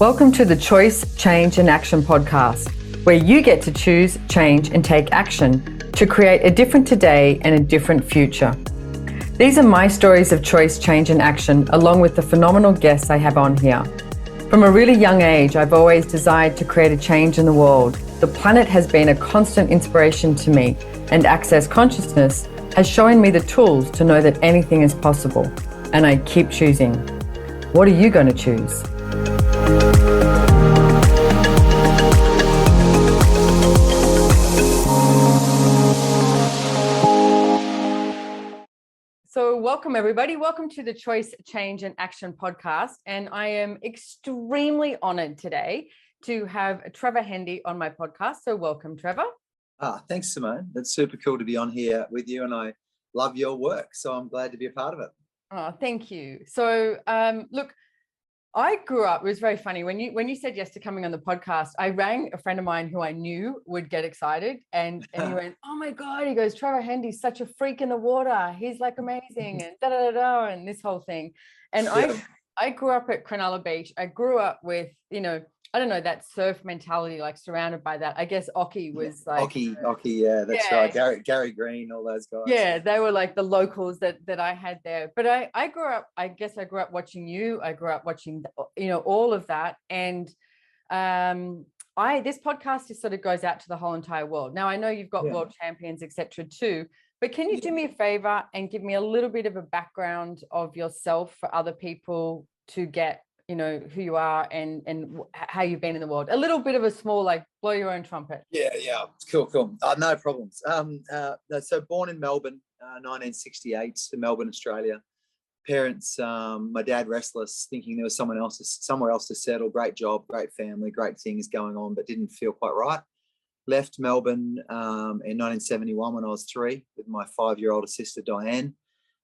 Welcome to the Choice, Change and Action podcast, where you get to choose, change and take action to create a different today and a different future. These are my stories of choice, change and action, along with the phenomenal guests I have on here. From a really young age, I've always desired to create a change in the world. The planet has been a constant inspiration to me, and Access Consciousness has shown me the tools to know that anything is possible. And I keep choosing. What are you going to choose? So welcome everybody. Welcome to the Choice, Change and Action podcast. And I am extremely honored today to have Trevor Hendy on my podcast. So welcome, Trevor. Thanks, Simone. That's super cool to be on here with you, and I love your work. So I'm glad to be a part of it. Oh, thank you. So look, I grew up, it was very funny. When you said yes to coming on the podcast, I rang a friend of mine who I knew would get excited. And he went, oh my God, he goes, Trevor Hendy's such a freak in the water. He's like amazing and da-da-da-da and this whole thing. And yeah. I grew up at Cronulla Beach. I grew up with, I don't know, that surf mentality, like surrounded by that. I guess Occy was like... Occy, yeah, that's right. Gary Green, all those guys. Yeah, they were like the locals that I had there. But I grew up, I guess I grew up watching you. I grew up watching, all of that. And this podcast just sort of goes out to the whole entire world. Now, I know you've got world champions, etc. too. But can you do me a favor and give me a little bit of a background of yourself for other people to get who you are and how you've been in the world? A little bit of a small, like, blow your own trumpet. Yeah. Cool. No problems. So born in Melbourne, 1968, in Melbourne, Australia. Parents, my dad restless, thinking there was somewhere else to settle. Great job, great family, great things going on, but didn't feel quite right. Left Melbourne in 1971 when I was 3 with my 5-year-older sister, Diane,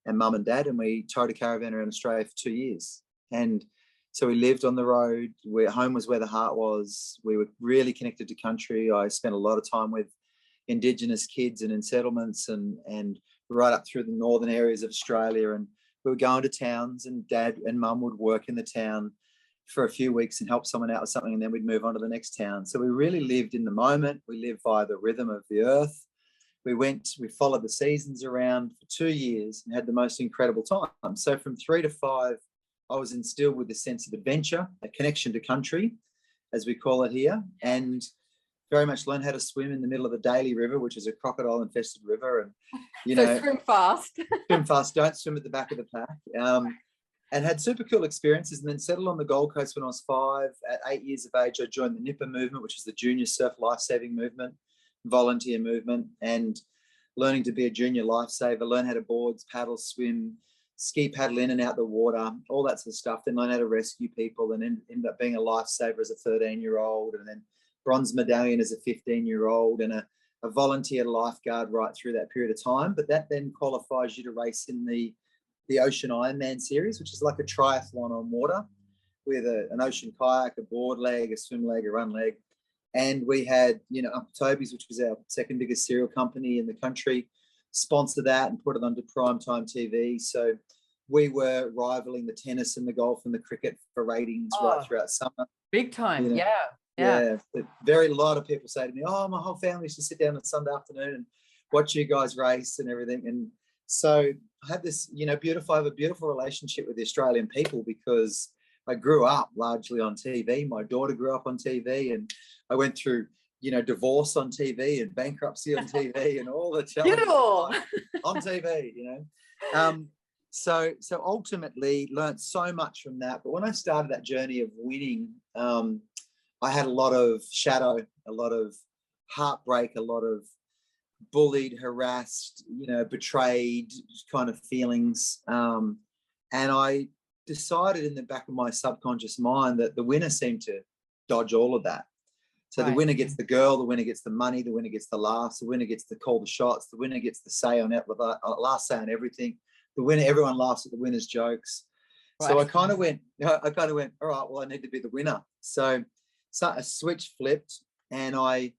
and mum and dad, and we towed a caravan around Australia for 2 years. And so we lived on the road, where home was where the heart was. We were really connected to country. I spent a lot of time with Indigenous kids and in settlements and right up through the northern areas of Australia. And we would go into towns, and dad and mum would work in the town for a few weeks and help someone out with something, and then we'd move on to the next town. So we really lived in the moment. We lived by the rhythm of the earth. We followed the seasons around for 2 years and had the most incredible time. So from 3 to 5, I was instilled with a sense of adventure, a connection to country, as we call it here, and very much learned how to swim in the middle of the Daly River, which is a crocodile-infested river. And, so swim fast. Swim fast, don't swim at the back of the pack. And had super cool experiences, and then settled on the Gold Coast when I was 5. At 8 years of age, I joined the Nipper movement, which is the junior surf lifesaving movement, volunteer movement, and learning to be a junior lifesaver, learn how to board, paddle, swim, ski, paddle in and out the water, all that sort of stuff. Then learn how to rescue people, and ended up being a lifesaver as a 13-year-old, and then bronze medallion as a 15-year-old, and a volunteer lifeguard right through that period of time. But that then qualifies you to race in the Ocean Ironman series, which is like a triathlon on water with an ocean kayak, a board leg, a swim leg, a run leg. And we had, Uncle Toby's, which was our second biggest cereal company in the country, sponsor that and put it onto primetime TV. So we were rivaling the tennis and the golf and the cricket for ratings right throughout summer. Big time, Yeah. A lot of people say to me, oh, my whole family used to sit down on Sunday afternoon and watch you guys race and everything. And so I had this, I have a beautiful relationship with the Australian people, because I grew up largely on TV. My daughter grew up on TV, and I went through divorce on TV and bankruptcy on TV and all the challenges on TV, So ultimately learned so much from that. But when I started that journey of winning, I had a lot of shadow, a lot of heartbreak, a lot of bullied, harassed, betrayed kind of feelings. And I decided in the back of my subconscious mind that the winner seemed to dodge all of that. So the winner gets the girl, the winner gets the money, the winner gets the laughs, the winner gets to call the shots, the winner gets the say on it, last say on everything. The winner, everyone laughs at the winner's jokes. Right. So I kind of went, all right, well, I need to be the winner. So a switch flipped, and I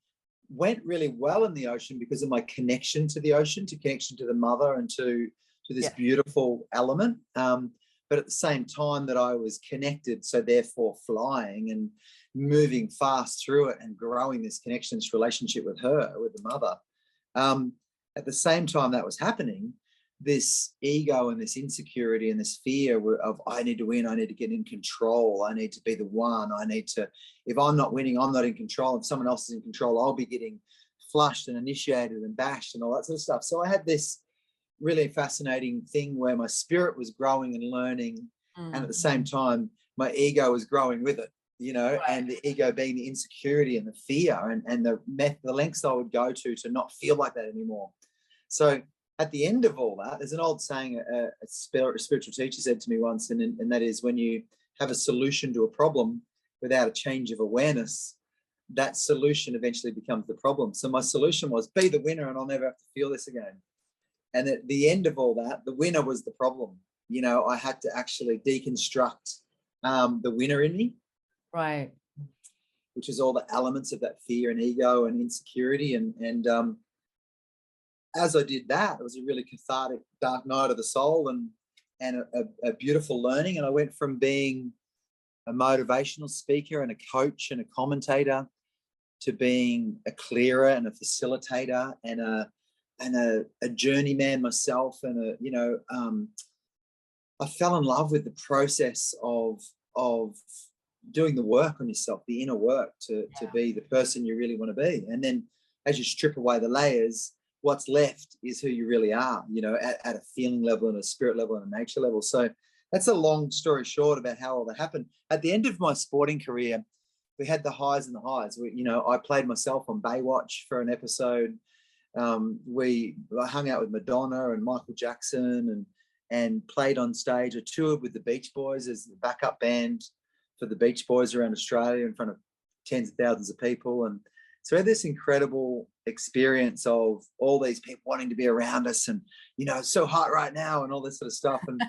went really well in the ocean because of my connection to the ocean, connection to the mother and to this beautiful element. but at the same time that I was connected, so therefore flying and moving fast through it and growing this connection, this relationship with her, with the mother. At the same time that was happening, this ego and this insecurity and this fear of, I need to win, I need to get in control, I need to be the one, I need to, if I'm not winning, I'm not in control. If someone else is in control, I'll be getting flushed and initiated and bashed and all that sort of stuff. So I had this really fascinating thing where my spirit was growing and learning, and at the same time my ego was growing with it, you know, right. And the ego being the insecurity and the fear and the lengths I would go to not feel like that anymore. So at the end of all that, there's an old saying a spiritual teacher said to me once, and that is, when you have a solution to a problem without a change of awareness, that solution eventually becomes the problem. So my solution was, be the winner and I'll never have to feel this again. And at the end of all that, the winner was the problem. You know, I had to actually deconstruct the winner in me. Right. Which is all the elements of that fear and ego and insecurity. And as I did that, it was a really cathartic dark night of the soul and a beautiful learning. And I went from being a motivational speaker and a coach and a commentator to being a clearer and a facilitator and a journeyman myself. And I fell in love with the process of doing the work on yourself, the inner work to be the person you really want to be. And then as you strip away the layers, what's left is who you really are, you know, at a feeling level and a spirit level and a nature level. So that's a long story short about how all that happened. At the end of my sporting career, we had the highs and the highs. I played myself on Baywatch for an episode. I hung out with Madonna and Michael Jackson and played on stage. I toured with the Beach Boys as the backup band for the Beach Boys around Australia in front of tens of thousands of people. And so I had this incredible experience of all these people wanting to be around us and, you know, it's so hot right now and all this sort of stuff. And,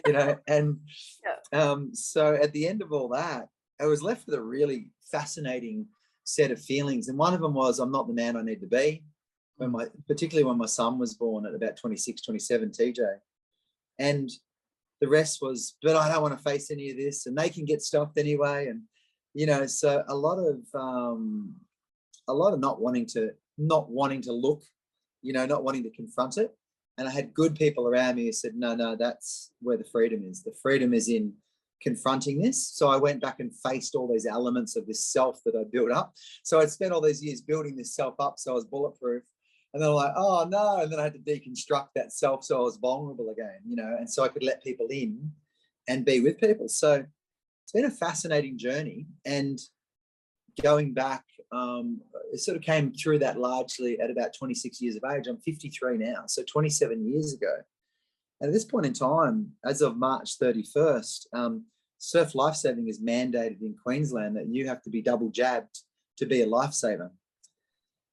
you know, and so at the end of all that, I was left with a really fascinating set of feelings. And one of them was, I'm not the man I need to be. Particularly when my son was born at about 26, 27, TJ. And the rest was, but I don't want to face any of this, and they can get stuffed anyway. And, you know, so a lot of not wanting to look, you know, not wanting to confront it. And I had good people around me who said, no, that's where the freedom is. The freedom is in confronting this. So I went back and faced all these elements of this self that I built up. So I'd spent all these years building this self up so I was bulletproof. And then I'm like, oh no. And then I had to deconstruct that self so I was vulnerable again, you know, and so I could let people in and be with people. So it's been a fascinating journey. And going back, it sort of came through that largely at about 26 years of age. I'm 53 now, so 27 years ago. And at this point in time, as of March 31st, surf lifesaving is mandated in Queensland that you have to be double jabbed to be a lifesaver.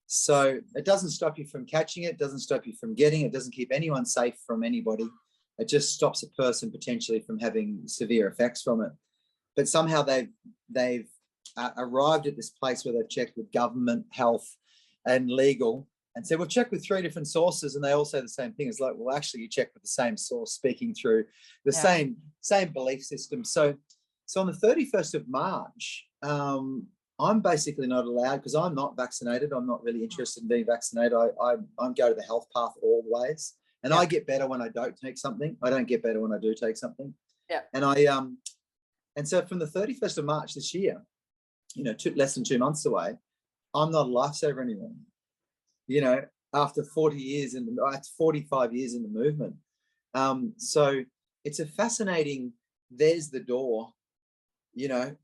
So it doesn't stop you from catching it, doesn't stop you from getting it, doesn't keep anyone safe from anybody. It just stops a person potentially from having severe effects from it. But somehow they've arrived at this place where they've checked with government, health, and legal, and said, we've checked with 3 different sources, and they all say the same thing. It's like, well, actually, you checked with the same source, speaking through the same belief system. So on the 31st of March, I'm basically not allowed, because I'm not vaccinated. I'm not really interested in being vaccinated. I go to the health path always, and I get better when I don't take something. I don't get better when I do take something. Yeah. And so from the 31st of March this year, you know, less than 2 months away, I'm not a lifesaver anymore. You know, after 45 years in the movement. So it's a fascinating, there's the door, you know,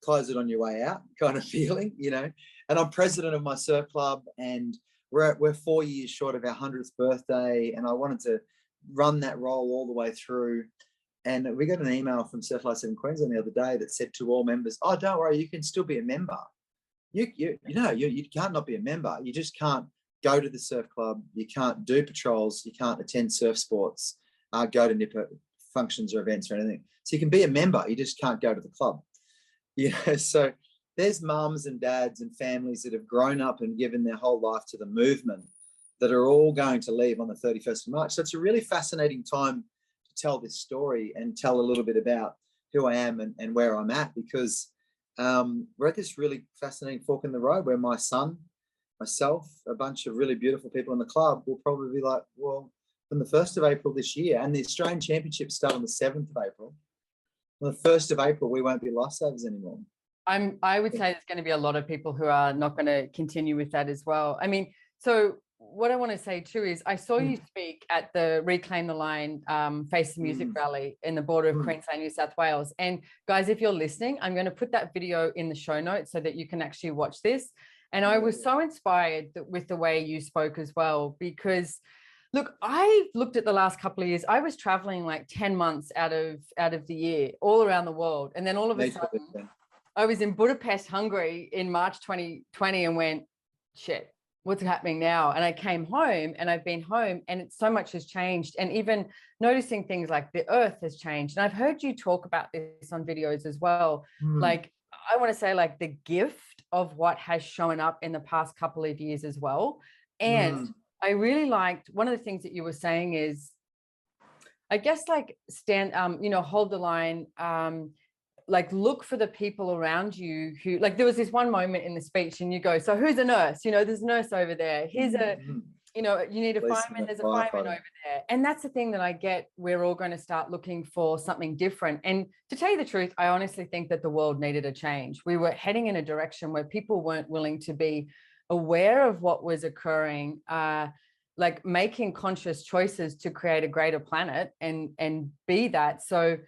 close it on your way out kind of feeling, you know. And I'm president of my surf club, and we're 4 years short of our 100th birthday, and I wanted to run that role all the way through. And we got an email from Surf Lifesaving Queensland the other day that said to all members, oh, don't worry, you can still be a member. You can't not be a member. You just can't go to the surf club. You can't do patrols. You can't attend surf sports, go to NIPA functions or events or anything. So you can be a member. You just can't go to the club. You know, so there's mums and dads and families that have grown up and given their whole life to the movement that are all going to leave on the 31st of March. So it's a really fascinating time to tell this story and tell a little bit about who I am and where I'm at, because we're at this really fascinating fork in the road where my son, myself, a bunch of really beautiful people in the club will probably be like, well, from the 1st of April this year, and the Australian Championships start on the 7th of April, on the 1st of April, we won't be lifesavers anymore. I would say there's going to be a lot of people who are not going to continue with that as well. I mean, so what I want to say too is I saw you speak at the Reclaim the Line Face the Music rally in the border of Queensland, New South Wales. And guys, if you're listening, I'm going to put that video in the show notes so that you can actually watch this. And I was so inspired with the way you spoke as well, because look, I looked at the last couple of years. I was traveling like 10 months out of the year, all around the world. And then all of a sudden, I was in Budapest, Hungary in March 2020 and went, shit, what's happening now? And I came home, and I've been home, and so much has changed. And even noticing things like the earth has changed. And I've heard you talk about this on videos as well. Like, I want to say like the gift of what has shown up in the past couple of years as well. And I really liked one of the things that you were saying is, I guess, like hold the line, like look for the people around you who, like, there was this one moment in the speech and you go, so who's a nurse? There's a nurse over there. Here's a, you need a fireman, there's a fireman over there. And that's the thing that I get. We're all going to start looking for something different. And to tell you the truth, I honestly think that the world needed a change. We were heading in a direction where people weren't willing to be aware of what was occurring, like making conscious choices to create a greater planet and be that. So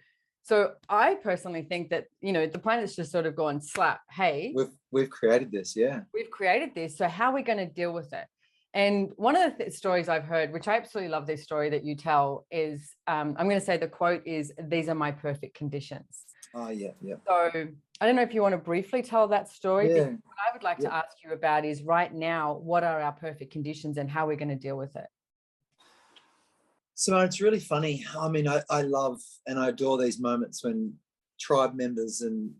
I personally think that, the planet's just sort of gone slap. Hey, we've created this. Yeah. We've created this. So how are we going to deal with it? And one of the stories I've heard, which I absolutely love this story that you tell, is I'm going to say the quote is, "These are my perfect conditions." Oh, yeah. So I don't know if you want to briefly tell that story. Yeah. What I would like to ask you about is right now, what are our perfect conditions and how we're going to deal with it? So it's really funny. I mean, I love and I adore these moments when tribe members and,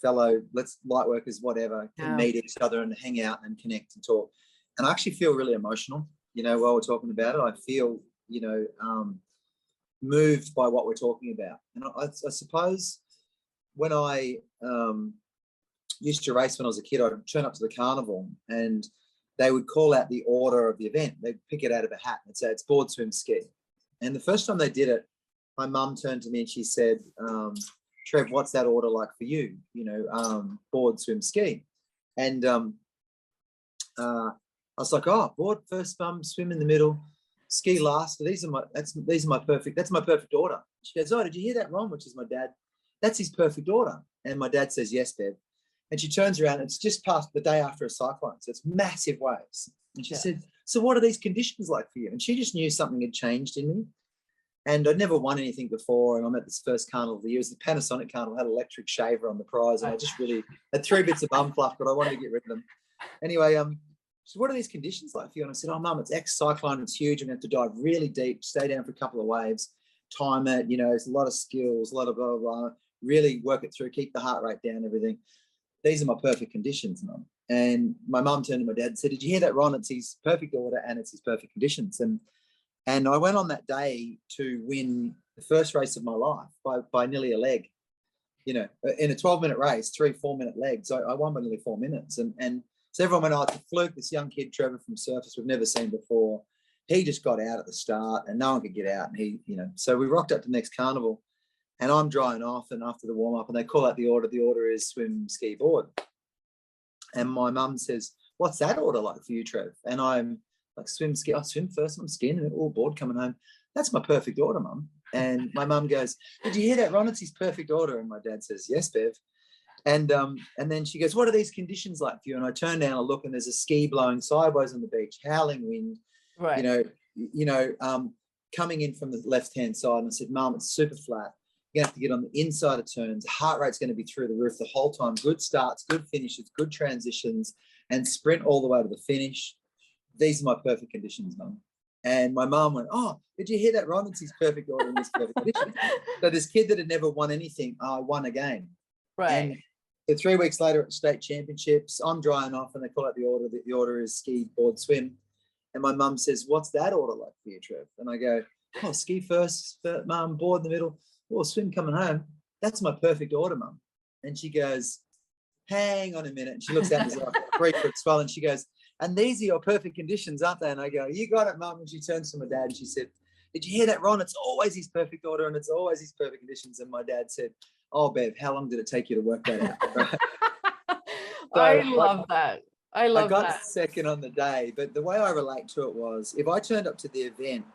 fellow light workers, whatever, can meet each other and hang out and connect and talk. And I actually feel really emotional, while we're talking about it. I feel, moved by what we're talking about. And I suppose when I used to race when I was a kid, I'd turn up to the carnival and they would call out the order of the event. They'd pick it out of a hat and say, it's board, swim, ski. And the first time they did it, my mum turned to me and she said, Trev, what's that order like for you? Board, swim, ski. And I was like, oh, board first, swim in the middle, ski last. That's my perfect order. She goes, oh, did you hear that, Ron? Which is my dad. That's his perfect order. And my dad says, yes, Bev. And she turns around, it's just past the day after a cyclone. So it's massive waves. And she said, so what are these conditions like for you? And she just knew something had changed in me. And I'd never won anything before. And I'm at this first carnival of the year. It was the Panasonic carnival, had an electric shaver on the prize. And I just really had 3 bits of bum fluff, but I wanted to get rid of them. Anyway, so what are these conditions like for you? And I said, oh, Mum, it's X cyclone. It's huge. I'm going to have to dive really deep, stay down for a couple of waves, time it. It's a lot of skills, a lot of blah, blah, blah. Really work it through, keep the heart rate down, everything. These are my perfect conditions, Mum. And my mum turned to my dad and said, did you hear that, Ron? It's his perfect order and it's his perfect conditions. And I went on that day to win the first race of my life by nearly a leg. In a 12-minute race, 3 4-minute legs, I won by nearly 4 minutes. And so everyone went, oh, it's a fluke, this young kid, Trevor from Surface, we've never seen before. He just got out at the start and no one could get out. And so we rocked up to the next carnival and I'm drying off and after the warm-up and they call out the order. The order is swim, ski, board. And my mum says, what's that order like for you, Trev? And I'm like, swim, ski. I swim first, I'm skiing and all board coming home. That's my perfect order, Mum. And my mum goes, did you hear that, Ron? It's his perfect order. And my dad says, yes, Bev. And then she goes, what are these conditions like for you? And I turn down and look and there's a ski blowing sideways on the beach, howling wind, right. Coming in from the left-hand side. And I said, Mum, it's super flat. You're going to have to get on the inside of turns. Heart rate's going to be through the roof the whole time. Good starts, good finishes, good transitions, and sprint all the way to the finish. These are my perfect conditions, Mum. And my mum went, oh, did you hear that, Ron? It's his perfect order and his perfect conditions. So this kid that had never won anything won a game. Right. And 3 weeks later at state championships, I'm drying off and they call out the order. The order is ski, board, swim. And my mum says, what's that order like for you, Trev? And I go, Oh, ski first, mum, board in the middle, or swim coming home. That's my perfect order, mum. And she goes, hang on a minute. And she looks at me like a 3-foot swell and she goes, and these are your perfect conditions, aren't they? And I go, you got it, mum. And she turns to my dad and she said, did you hear that, Ron? It's always his perfect order and it's always his perfect conditions. And my dad said, oh, Bev, how long did it take you to work that out? Right? So I love that. I got second on the day, but the way I relate to it was if I turned up to the event,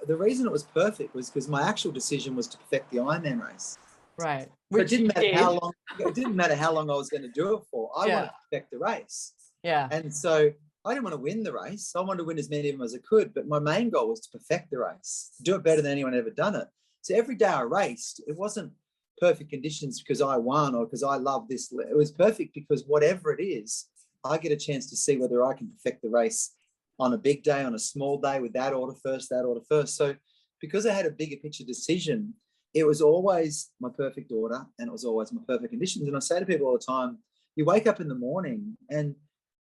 the reason it was perfect was because my actual decision was to perfect the Ironman race. Right. It didn't matter how long. It didn't matter how long I was going to do it for. I wanted to perfect the race. Yeah. And so I didn't want to win the race. I wanted to win as many of them as I could. But my main goal was to perfect the race, do it better than anyone ever done it. So every day I raced, it wasn't perfect conditions because I won or because I love this. It was perfect because whatever it is, I get a chance to see whether I can perfect the race on a big day, on a small day, with that order first. So because I had a bigger picture decision, it was always my perfect order and it was always my perfect conditions. And I say to people all the time, you wake up in the morning and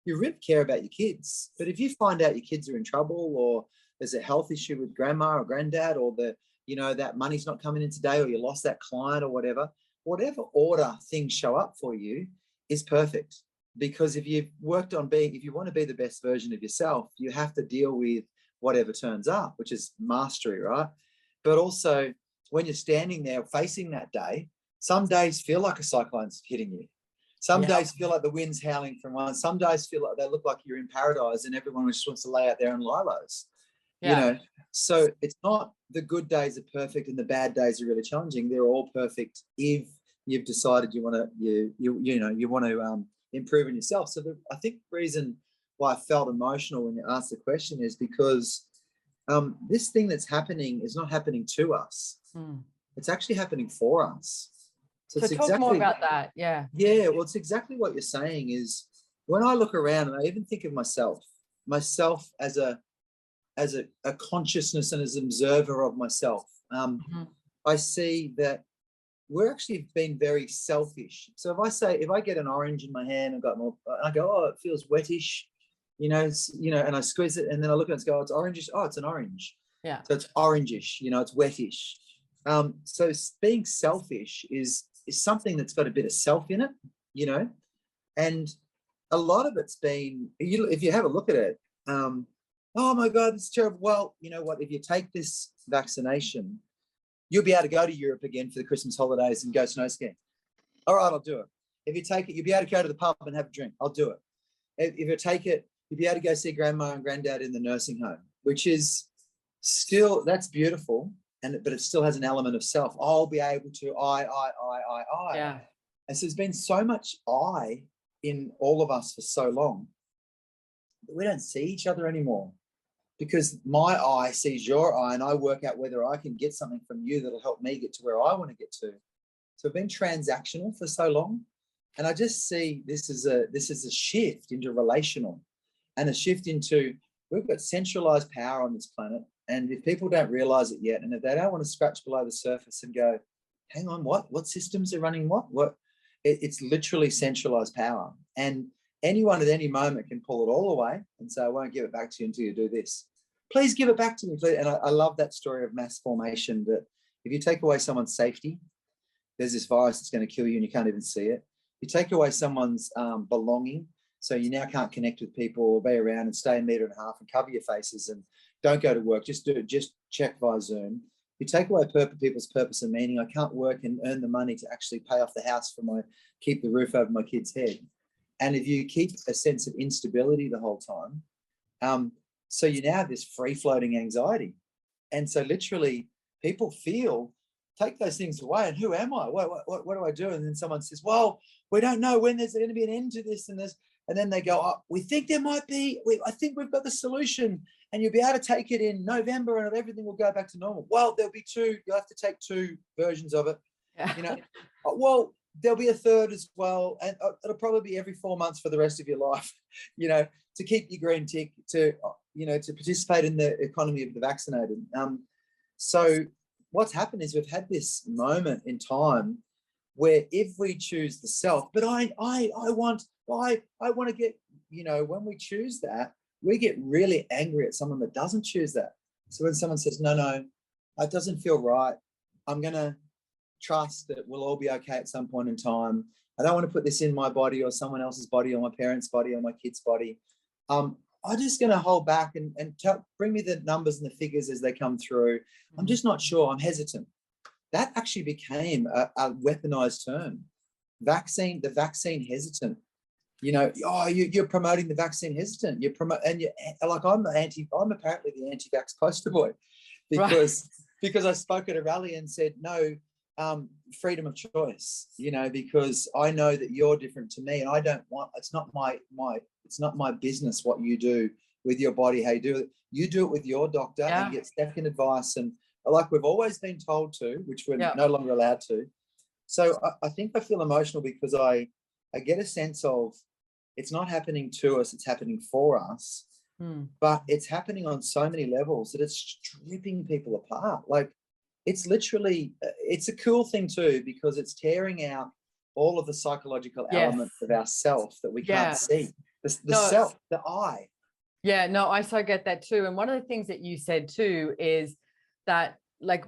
you really care about your kids. But if you find out your kids are in trouble or there's a health issue with grandma or granddad or that money's not coming in today or you lost that client or whatever order things show up for you is perfect. Because if you want to be the best version of yourself, you have to deal with whatever turns up, which is mastery, right? But also when you're standing there facing that day, some days feel like a cyclone's hitting you. Some days feel like the wind's howling from one. Some days feel like they look like you're in paradise and everyone just wants to lay out there and lie lows. So it's not the good days are perfect and the bad days are really challenging. They're all perfect if you've decided you want to improve in yourself. So I think the reason why I felt emotional when you asked the question is because this thing that's happening is not happening to us. It's actually happening for us. So talk more about that. Yeah, well, it's exactly what you're saying is when I look around and I even think of myself as a consciousness and as an observer of myself, I see that we're actually being very selfish. So if I get an orange in my hand and I go, oh, it feels wettish, and I squeeze it and then I look at it and go, oh, it's orangish. Oh, it's an orange. Yeah. So it's orangish, it's wettish. So being selfish is something that's got a bit of self in it, and a lot of it's been, if you have a look at it, oh my God, it's terrible. Well, you know what, if you take this vaccination, you'll be able to go to Europe again for the Christmas holidays and go snow skiing. All right, I'll do it. If you take it, you'll be able to go to the pub and have a drink. I'll do it. If you take it, you'll be able to go see grandma and granddad in the nursing home, which is still, that's beautiful. But it still has an element of self. I'll be able to, I. Yeah. And so there's been so much I in all of us for so long that we don't see each other anymore. Because my I sees your I and I work out whether I can get something from you that'll help me get to where I want to get to. So I've been transactional for so long. And I just see this is a shift into relational and a shift into, we've got centralized power on this planet. And if people don't realize it yet, and if they don't want to scratch below the surface and go, hang on, what systems are running what? It's literally centralized power. And anyone at any moment can pull it all away and say, I won't give it back to you until you do this. Please give it back to me, please. And I love that story of mass formation, that if you take away someone's safety, there's this virus that's going to kill you and you can't even see it. You take away someone's belonging, so you now can't connect with people or be around and stay 1.5 meters and cover your faces and don't go to work, just check via Zoom. You take away people's purpose and meaning. I can't work and earn the money to actually pay off the house keep the roof over my kid's head. And if you keep a sense of instability the whole time, so you now have this free-floating anxiety. And so literally people take those things away and who am I? What do I do? And then someone says, well, we don't know when there's going to be an end to this and this. And then they go, oh, we think there might be, I think we've got the solution and you'll be able to take it in November and everything will go back to normal. Well, there'll be you'll have to take 2 versions of it. Yeah. Well, there'll be a third as well. And it'll probably be every 4 months for the rest of your life, to keep your green tick, to participate in the economy of the vaccinated. So what's happened is we've had this moment in time where if we choose the self, but I want to get, when we choose that, we get really angry at someone that doesn't choose that. So when someone says, no, it doesn't feel right. I'm going to trust that we'll all be okay at some point in time. I don't want to put this in my body or someone else's body or my parents' body or my kid's body. I'm just going to hold back and bring me the numbers and the figures as they come through. I'm just not sure. I'm hesitant. That actually became a weaponized term. The vaccine hesitant. You know, you're promoting the vaccine hesitant. I'm apparently the anti-vax poster boy because I spoke at a rally and said no. Freedom of choice, you know, because I know that you're different to me, and I don't want. It's not my business what you do with your body, how you do it. You do it with your doctor and get second advice, and like we've always been told to, which we're no longer allowed to. So I think I feel emotional because I get a sense of it's not happening to us; it's happening for us. But it's happening on so many levels that it's stripping people apart. Like. It's literally, it's a cool thing too, because it's tearing out all of the psychological elements of ourself that we can't see. The self, the I. Yeah, no, I so get that too. And one of the things that you said too is that, like,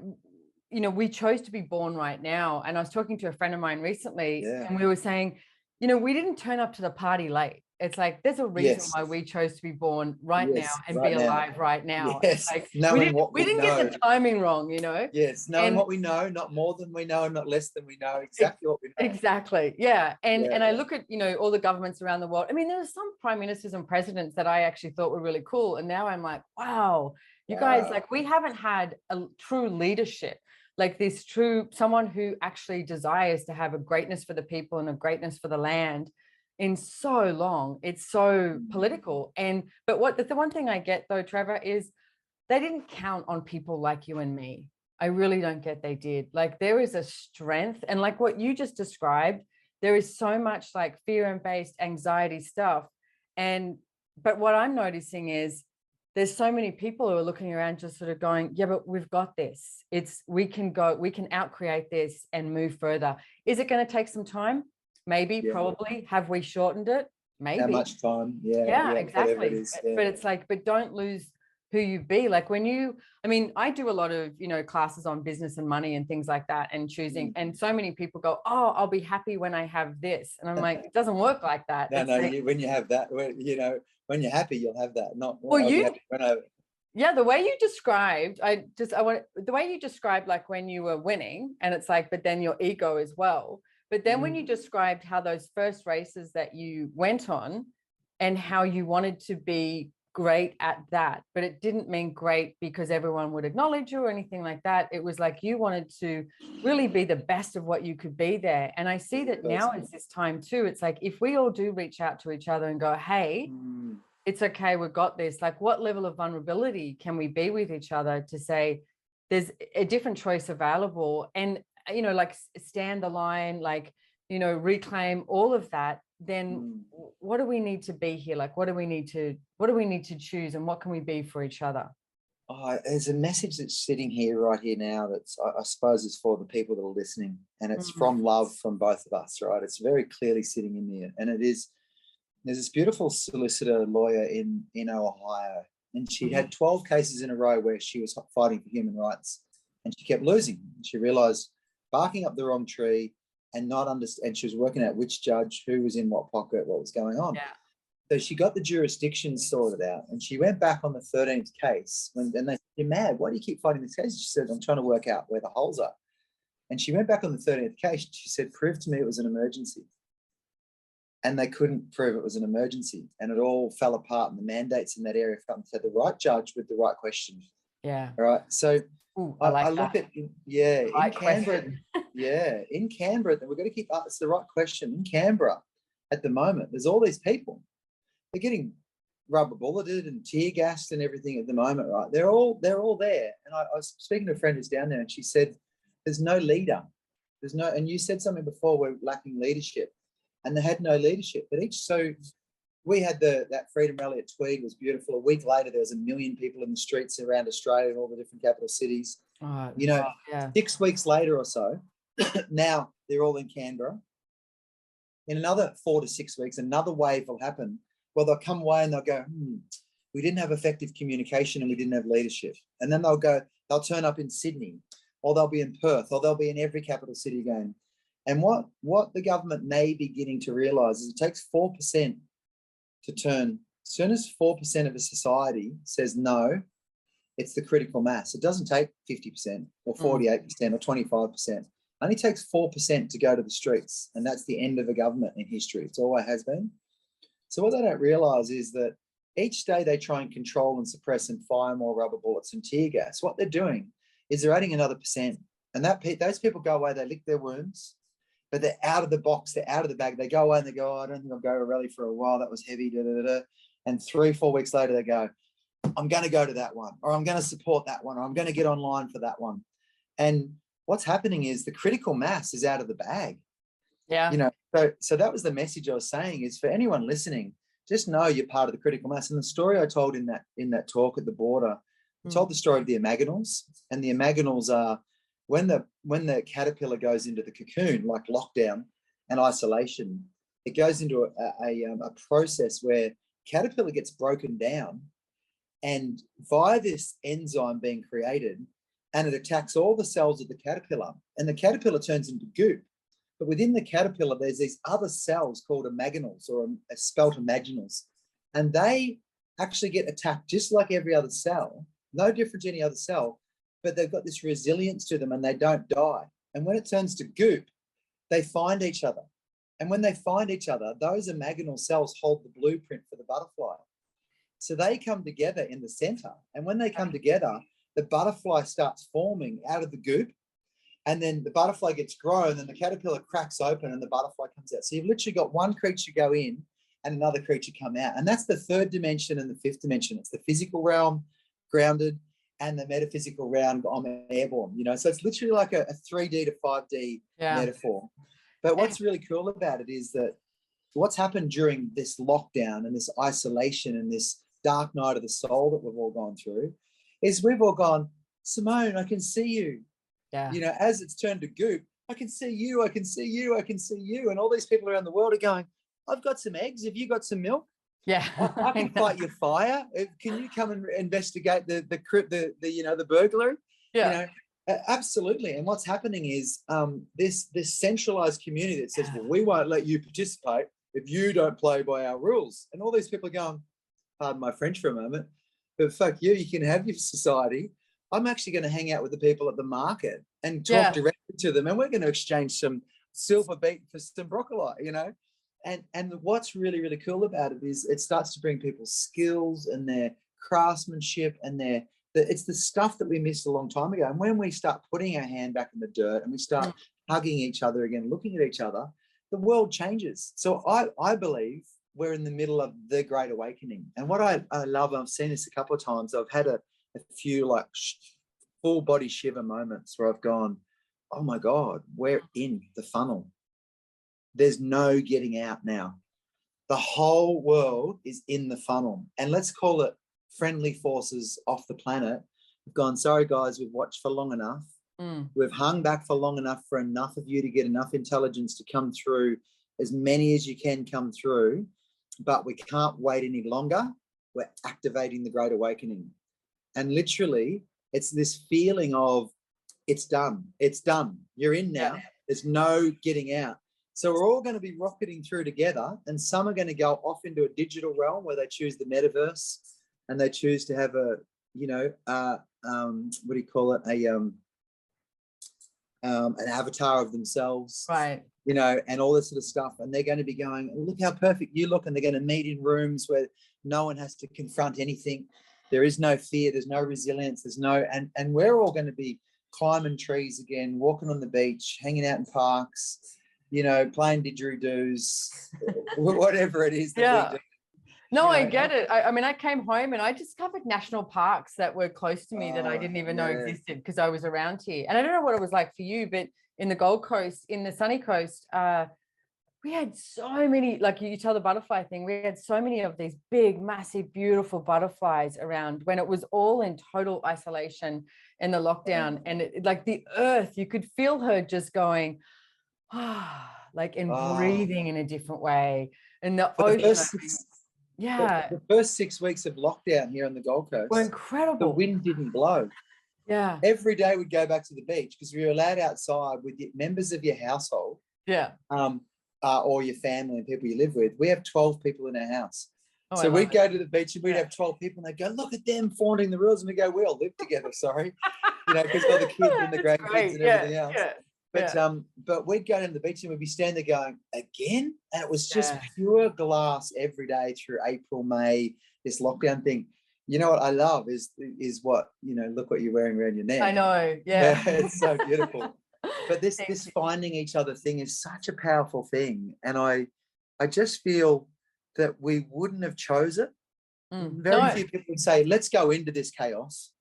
you know, we chose to be born right now. And I was talking to a friend of mine recently, and we were saying, you know, we didn't turn up to the party late. It's like there's a reason why we chose to be born right now and be alive right now. Yes, like, knowing we didn't get the timing wrong, you know. Yes, knowing what we know, not more than we know, and not less than we know. Exactly what we know. Exactly, yeah. And I look at, you know, all the governments around the world. I mean, there are some prime ministers and presidents that I actually thought were really cool, and now I'm like, wow, you guys, like, we haven't had a true leadership. Like this someone who actually desires to have a greatness for the people and a greatness for the land in so long. It's so political. But the one thing I get though, Trevor, is they didn't count on people like you and me. I really don't get they did. Like there is a strength, and like what you just described, there is so much like fear-based anxiety stuff. But what I'm noticing is there's so many people who are looking around just sort of going, yeah, but we've got this. We can out-create this and move further. Is it going to take some time? Maybe, probably. Have we shortened it? Maybe. How much time? Yeah, exactly. But it's like, but don't lose who you be. Like I do a lot of, you know, classes on business and money and things like that and choosing. And so many people go, oh, I'll be happy when I have this. And I'm like, it doesn't work like that. When you have that, you know, when you're happy, you'll have that. Not yeah, the way you described, the way you described like when you were winning, and it's like, but then your ego as well. But then when you described how those first races that you went on and how you wanted to be great at that, but it didn't mean great because everyone would acknowledge you or anything like that. It was like you wanted to really be the best of what you could be there. And I see that now is this time too. It's like if we all do reach out to each other and go, hey, it's okay, we've got this. Like what level of vulnerability can we be with each other to say there's a different choice available? And you know, like stand the line, like, you know, reclaim all of that. Then what do we need to be here? Like, what do we need to choose, and what can we be for each other? There's a message that's sitting here right here now that's I suppose is for the people that are listening, and it's from love from both of us, right? It's very clearly sitting in there, and it is. There's this beautiful solicitor lawyer in Ohio, and she had 12 cases in a row where she was fighting for human rights, and she kept losing. She realized barking up the wrong tree and not understand. And she was working out which judge, who was in what pocket, what was going on. Yeah. So she got the jurisdiction sorted out, and she went back on the 13th case. And they said, "You're mad. Why do you keep fighting this case?" She said, "I'm trying to work out where the holes are." And she went back on the 13th case. She said, "Prove to me it was an emergency." And they couldn't prove it was an emergency, and it all fell apart. And the mandates in that area fell to the right judge with the right question. Yeah. All right. So I look at in Canberra. In Canberra, we're going to keep up. It's the right question. In Canberra, at the moment, there's all these people. They're getting rubber bulleted and tear gassed and everything at the moment, right? They're all there. And I was speaking to a friend who's down there, and she said, "There's no leader. There's no." And you said something before, we're lacking leadership, and they had no leadership. But so we had that freedom rally at Tweed, was beautiful. A week later, there was 1 million people in the streets around Australia and all the different capital cities. 6 weeks later or so, now they're all in Canberra. In another 4 to 6 weeks, another wave will happen. Well, they'll come away and they'll go, we didn't have effective communication and we didn't have leadership. And then they'll turn up in Sydney, or they'll be in Perth, or they'll be in every capital city again. And what the government may be beginning to realise is it takes 4% to turn. As soon as 4% of a society says no, it's the critical mass. It doesn't take 50% or 48% or 25%. It only takes 4% to go to the streets, and that's the end of a government in history. It's always has been. So what they don't realise is that each day they try and control and suppress and fire more rubber bullets and tear gas. What they're doing is they're adding another percent, and those people go away, they lick their wounds, but they're out of the box, they're out of the bag. They go away and they go, I don't think I'll go to a rally for a while. That was heavy. Da, da, da, da. And 3-4 weeks later, they go, I'm going to go to that one, or I'm going to support that one, or I'm going to get online for that one. And what's happening is the critical mass is out of the bag. Yeah. So that was the message I was saying, is for anyone listening, just know you're part of the critical mass. And the story I told in that talk at the border, I told the story of the imaginals, and the imaginals are when the caterpillar goes into the cocoon, like lockdown and isolation, it goes into a process where caterpillar gets broken down, and via this enzyme being created, and it attacks all the cells of the caterpillar, and the caterpillar turns into goop. But within the caterpillar, there's these other cells called imaginals, or spelt imaginals, and they actually get attacked just like every other cell, no different to any other cell, but they've got this resilience to them and they don't die. And when it turns to goop, they find each other. And when they find each other, those imaginal cells hold the blueprint for the butterfly. So they come together in the center. And when they come together, the butterfly starts forming out of the goop. And then the butterfly gets grown, and the caterpillar cracks open and the butterfly comes out. So you've literally got one creature go in and another creature come out. And that's the third dimension and the fifth dimension. It's the physical realm, grounded, and the metaphysical realm, I'm airborne. So it's literally like a 3D to 5D metaphor. But what's really cool about it is that what's happened during this lockdown and this isolation and this dark night of the soul that we've all gone through is we've all gone, Simone, I can see you. Yeah. As it's turned to goop, I can see you, I can see you, I can see you. And all these people around the world are going, I've got some eggs. Have you got some milk? Yeah. I can fight your fire. Can you come and investigate the burglary? Yeah. Absolutely. And what's happening is this centralized community that says, well, we won't let you participate if you don't play by our rules. And all these people are going, pardon my French for a moment, but fuck you, you can have your society. I'm actually going to hang out with the people at the market and talk directly to them, and we're going to exchange some silver beet for some broccoli, And what's really, really cool about it is it starts to bring people's skills and their craftsmanship and it's the stuff that we missed a long time ago. And when we start putting our hand back in the dirt and we start hugging each other again, looking at each other, the world changes. So I believe we're in the middle of the Great Awakening. And what I love, I've seen this a couple of times. I've had a few like full body shiver moments where I've gone, oh my God, we're in the funnel. There's no getting out now. The whole world is in the funnel. And let's call it friendly forces off the planet. We've gone, sorry, guys, we've watched for long enough. We've hung back for long enough for enough of you to get enough intelligence to come through, as many as you can come through. But we can't wait any longer. We're activating the Great Awakening. And literally, it's this feeling of it's done. It's done. You're in now. There's no getting out. So we're all going to be rocketing through together, and some are going to go off into a digital realm where they choose the metaverse and they choose to have what do you call it? An avatar of themselves, right? And all this sort of stuff. And they're going to be going, look how perfect you look. And they're going to meet in rooms where no one has to confront anything. There is no fear. There's no resilience. And we're all going to be climbing trees again, walking on the beach, hanging out in parks, playing didgeridoos, whatever it is that we do. No, I get it. I mean, I came home and I discovered national parks that were close to me that I didn't even know existed because I was around here. And I don't know what it was like for you, but in the Gold Coast, in the sunny coast, we had so many, like you tell the butterfly thing, we had so many of these big, massive, beautiful butterflies around when it was all in total isolation in the lockdown. And like the earth, you could feel her just going, breathing in a different way. And the ocean. Yeah. The first 6 weeks of lockdown here on the Gold Coast were the incredible. wind didn't blow. Yeah. Every day we'd go back to the beach because we were allowed outside with the members of your household. Yeah. Or your family and people you live with. We have 12 people in our house. Oh, so we'd go to the beach and we'd have 12 people and they'd go, look at them flaunting the rules. And we go, we all live together, sorry. Because all the kids and the grandkids and everything else. Yeah. But we'd go down to the beach and we'd be standing there going, again? And it was just pure glass every day through April, May, this lockdown thing. You know what I love is what, look what you're wearing around your neck. I know, yeah. It's so beautiful. But this finding each other thing is such a powerful thing. And I just feel that we wouldn't have chose it. Very few people would say, let's go into this chaos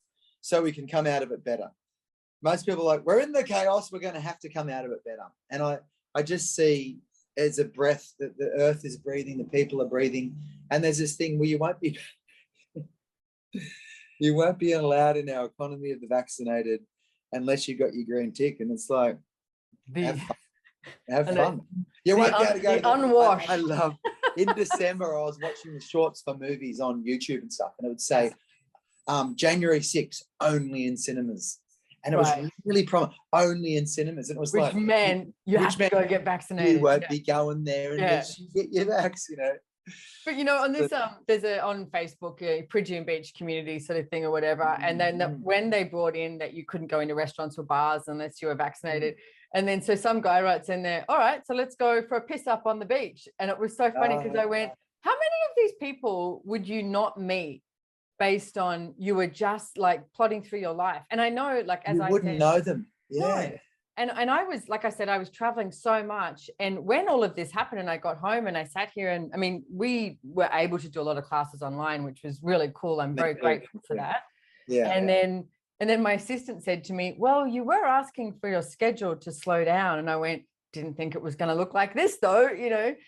so we can come out of it better. Most people are like, we're in the chaos, we're going to have to come out of it better. And I just see as a breath that the earth is breathing, the people are breathing. And there's this thing where you won't be allowed in our economy of the vaccinated unless you got your green tick. And it's like, have fun. You won't be able to go to unwashed. I love, in December, I was watching the shorts for movies on YouTube and stuff, and it would say, January 6th, only in cinemas. And it was really only in cinemas. And it was which meant you have to go get vaccinated. You won't be going there unless you get your vax, But on this, there's on Facebook a Prigian Beach community sort of thing or whatever. And then when they brought in that you couldn't go into restaurants or bars unless you were vaccinated. And then so some guy writes in there, all right, so let's go for a piss up on the beach. And it was so funny because I went, how many of these people would you not meet based on you were just like plodding through your life? And I know, like, as I wouldn't know them. Yeah. No. And I was, like I said, I was traveling so much. And when all of this happened and I got home and I sat here and, I mean, we were able to do a lot of classes online, which was really cool. I'm very grateful for that. Yeah. And then my assistant said to me, well, you were asking for your schedule to slow down. And I went, didn't think it was going to look like this though,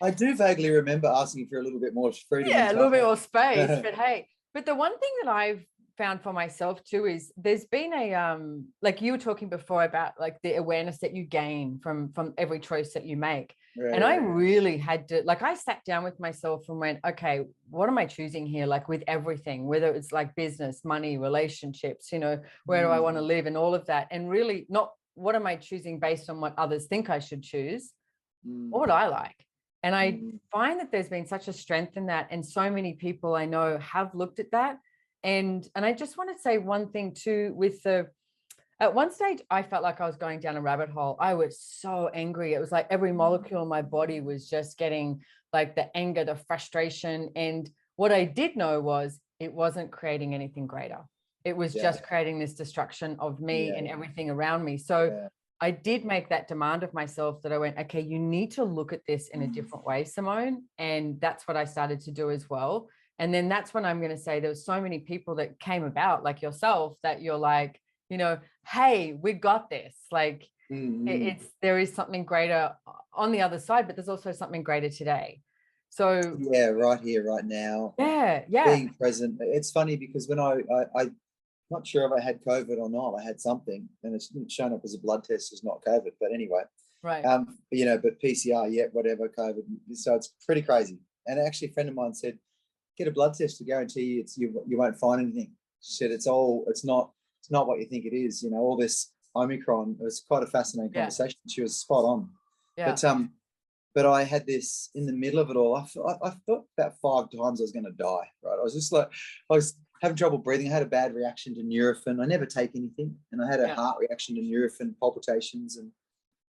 I do vaguely remember asking for a little bit more freedom. Yeah, a little bit more space. But hey, but the one thing that I've found for myself too is there's been a like you were talking before about like the awareness that you gain from every choice that you make. And I really had to, like, I sat down with myself and went, okay, what am I choosing here? Like with everything, whether it's like business, money, relationships, where do I want to live and all of that. And really not what am I choosing based on what others think I should choose or what I like. And I find that there's been such a strength in that. And so many people I know have looked at that. And I just want to say one thing too, at one stage, I felt like I was going down a rabbit hole. I was so angry. It was like every molecule in my body was just getting like the anger, the frustration. And what I did know was it wasn't creating anything greater. It was just creating this destruction of me and everything around me. So I did make that demand of myself that I went, okay, you need to look at this in a different way, Simone. And that's what I started to do as well. And then that's when I'm going to say there were so many people that came about like yourself that you're like, hey, we got this. Like there is something greater on the other side, but there's also something greater today. So yeah, right here, right now. Yeah. Being present. It's funny because when I'm not sure if I had COVID or not, I had something and it's shown up as a blood test as not COVID, but anyway. Right. But PCR, whatever, COVID. So it's pretty crazy. And actually a friend of mine said, get a blood test to guarantee you won't find anything. She said it's not what you think it is. All this Omicron. It was quite a fascinating conversation. She was spot on. Yeah. But I had this in the middle of it all. I thought about 5 times I was going to die. Right. I was just like, I was having trouble breathing. I had a bad reaction to Nurofen. I never take anything, and I had a heart reaction to Nurofen, palpitations, and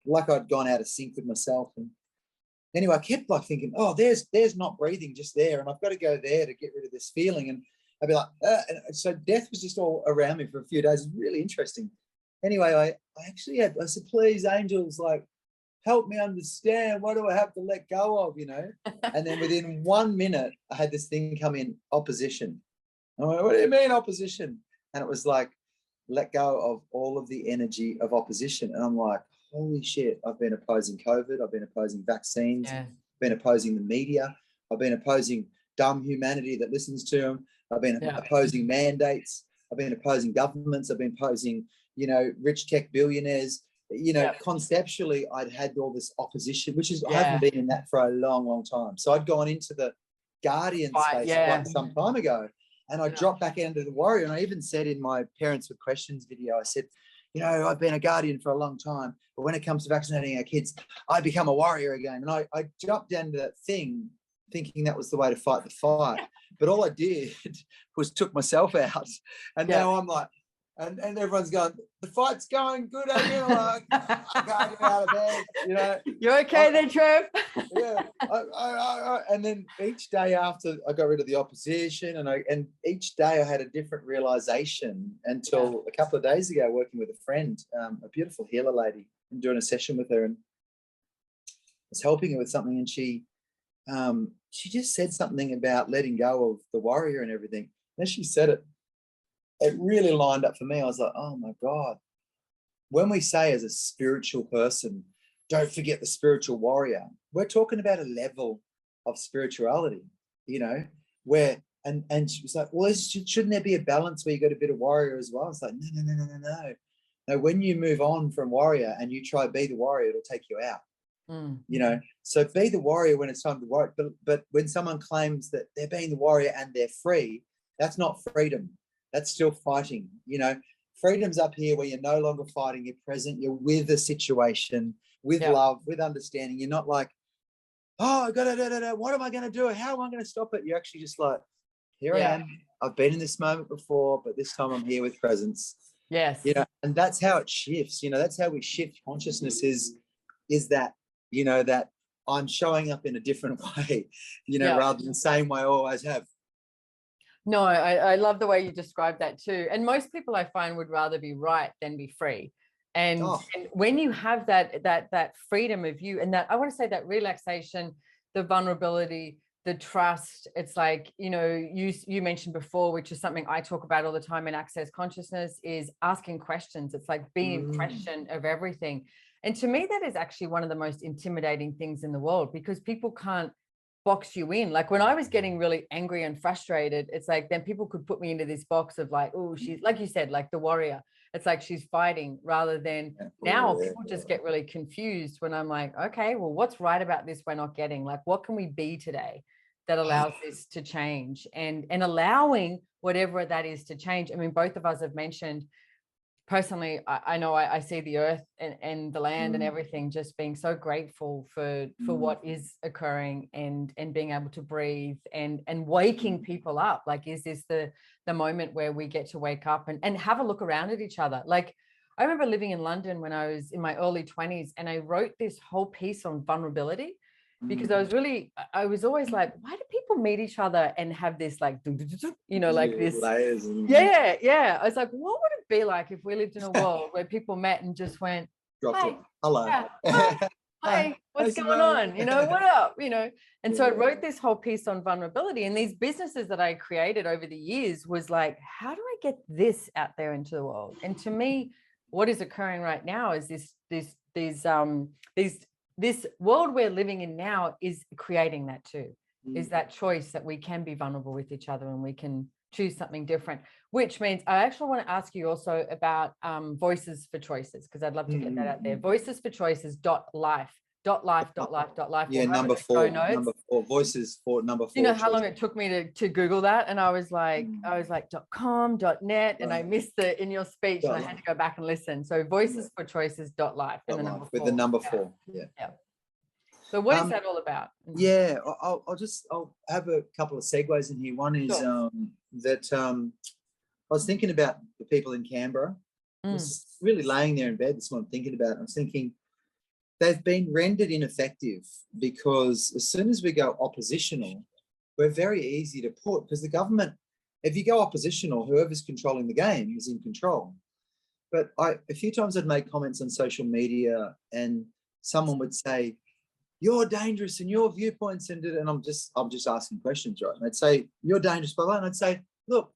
like I'd gone out of sync with myself. And anyway, I kept like thinking, oh, there's not breathing just there, and I've got to go there to get rid of this feeling. And I'd be like, and so death was just all around me for a few days. It was really interesting. Anyway, I actually I said, please, angels, like, help me understand. What do I have to let go of, And then within 1 minute, I had this thing come in, opposition. I went, what do you mean opposition? And it was like, let go of all of the energy of opposition. And I'm like, holy shit, I've been opposing COVID. I've been opposing vaccines. I've been opposing the media. I've been opposing dumb humanity that listens to them. I've been opposing mandates. I've been opposing governments. I've been opposing, rich tech billionaires. Conceptually, I'd had all this opposition, which is I haven't been in that for a long, long time. So I'd gone into the guardian space quite some time ago. And I dropped back into the warrior. And I even said in my Parents with Questions video, I said, you know, I've been a guardian for a long time, but when it comes to vaccinating our kids, I become a warrior again. And I jumped down to that thing thinking that was the way to fight the fight. But all I did was took myself out. And now I'm like, and everyone's going, the fight's going good. I'm like, I can't get out of bed. You know, you're okay there, Trev. Yeah. And then each day after I got rid of the opposition, and each day I had a different realization until a couple of days ago, working with a friend, a beautiful healer lady, and doing a session with her, and I was helping her with something, and she just said something about letting go of the warrior and everything. And as she said it, it really lined up for me. I was like, oh my God. When we say as a spiritual person, don't forget the spiritual warrior, we're talking about a level of spirituality, you know, where, and she was like, well, shouldn't there be a balance where you got a bit of warrior as well? I was like, no. No, when you move on from warrior and you try to be the warrior, it'll take you out. You know, so be the warrior when it's time to work. But when someone claims that they're being the warrior and they're free, that's not freedom. That's still fighting. You know, freedom's up here where you're no longer fighting. You're present. You're with the situation, with love, with understanding. You're not like, oh, I got to, what am I going to do? How am I going to stop it? You're actually just like, here I am. I've been in this moment before, but this time I'm here with presence. Yes. You know, and that's how it shifts. You know, that's how we shift consciousness is that, you know, that I'm showing up in a different way, you know, rather than the same way I always have. No, I love the way you described that too. And most people I find would rather be right than be free. And when you have that freedom of you, and that, I want to say, that relaxation, the vulnerability, the trust, it's like, you know, you mentioned before, which is something I talk about all the time in Access Consciousness, is asking questions. It's like being in question of everything. And to me, that is actually one of the most intimidating things in the world, because people can't box you in. Like when I was getting really angry and frustrated, it's like then people could put me into this box of like, oh, she's, like you said, like the warrior. It's like she's fighting, rather than now people just get really confused when I'm like, okay, well, what's right about this we're not getting? Like, what can we be today that allows this to change, and allowing whatever that is to change? I mean, both of us have mentioned, personally, I know I see the earth and the land and everything, just being so grateful for what is occurring, and being able to breathe and waking people up. Like, is this the moment where we get to wake up and have a look around at each other? Like, I remember living in London when I was in my early 20s, and I wrote this whole piece on vulnerability, because I was always like, why do people meet each other and have this like, you know, like this layers and I was like, what would it be like if we lived in a world where people met and just went, hey, hello, hi, what's going on, you know, what up, you know? And so I wrote this whole piece on vulnerability, and these businesses that I created over the years was like, how do I get this out there into the world? And to me, what is occurring right now is this world we're living in now is creating that too, is that choice that we can be vulnerable with each other and we can choose something different, which means I actually want to ask you also about Voices for Choices, because I'd love to get that out there. Voices for Choices.life. Yeah, number four, Voices for number 4. You know how long it took me to Google that, and I was like .com, .net, and I missed the in your speech, and I had to go back and listen. So Voices for Choices.life and the number 4. With the number 4. Yeah. So what is that all about? Yeah, I'll have a couple of segues in here. One is that I was thinking about the people in Canberra. I was really laying there in bed this morning thinking about it. I was thinking, they've been rendered ineffective because as soon as we go oppositional, we're very easy to put, because the government, if you go oppositional, whoever's controlling the game is in control. But a few times I'd make comments on social media and someone would say, you're dangerous and your viewpoints, and I'm just asking questions, right? And they'd say, you're dangerous, blah, blah. And I'd say, look,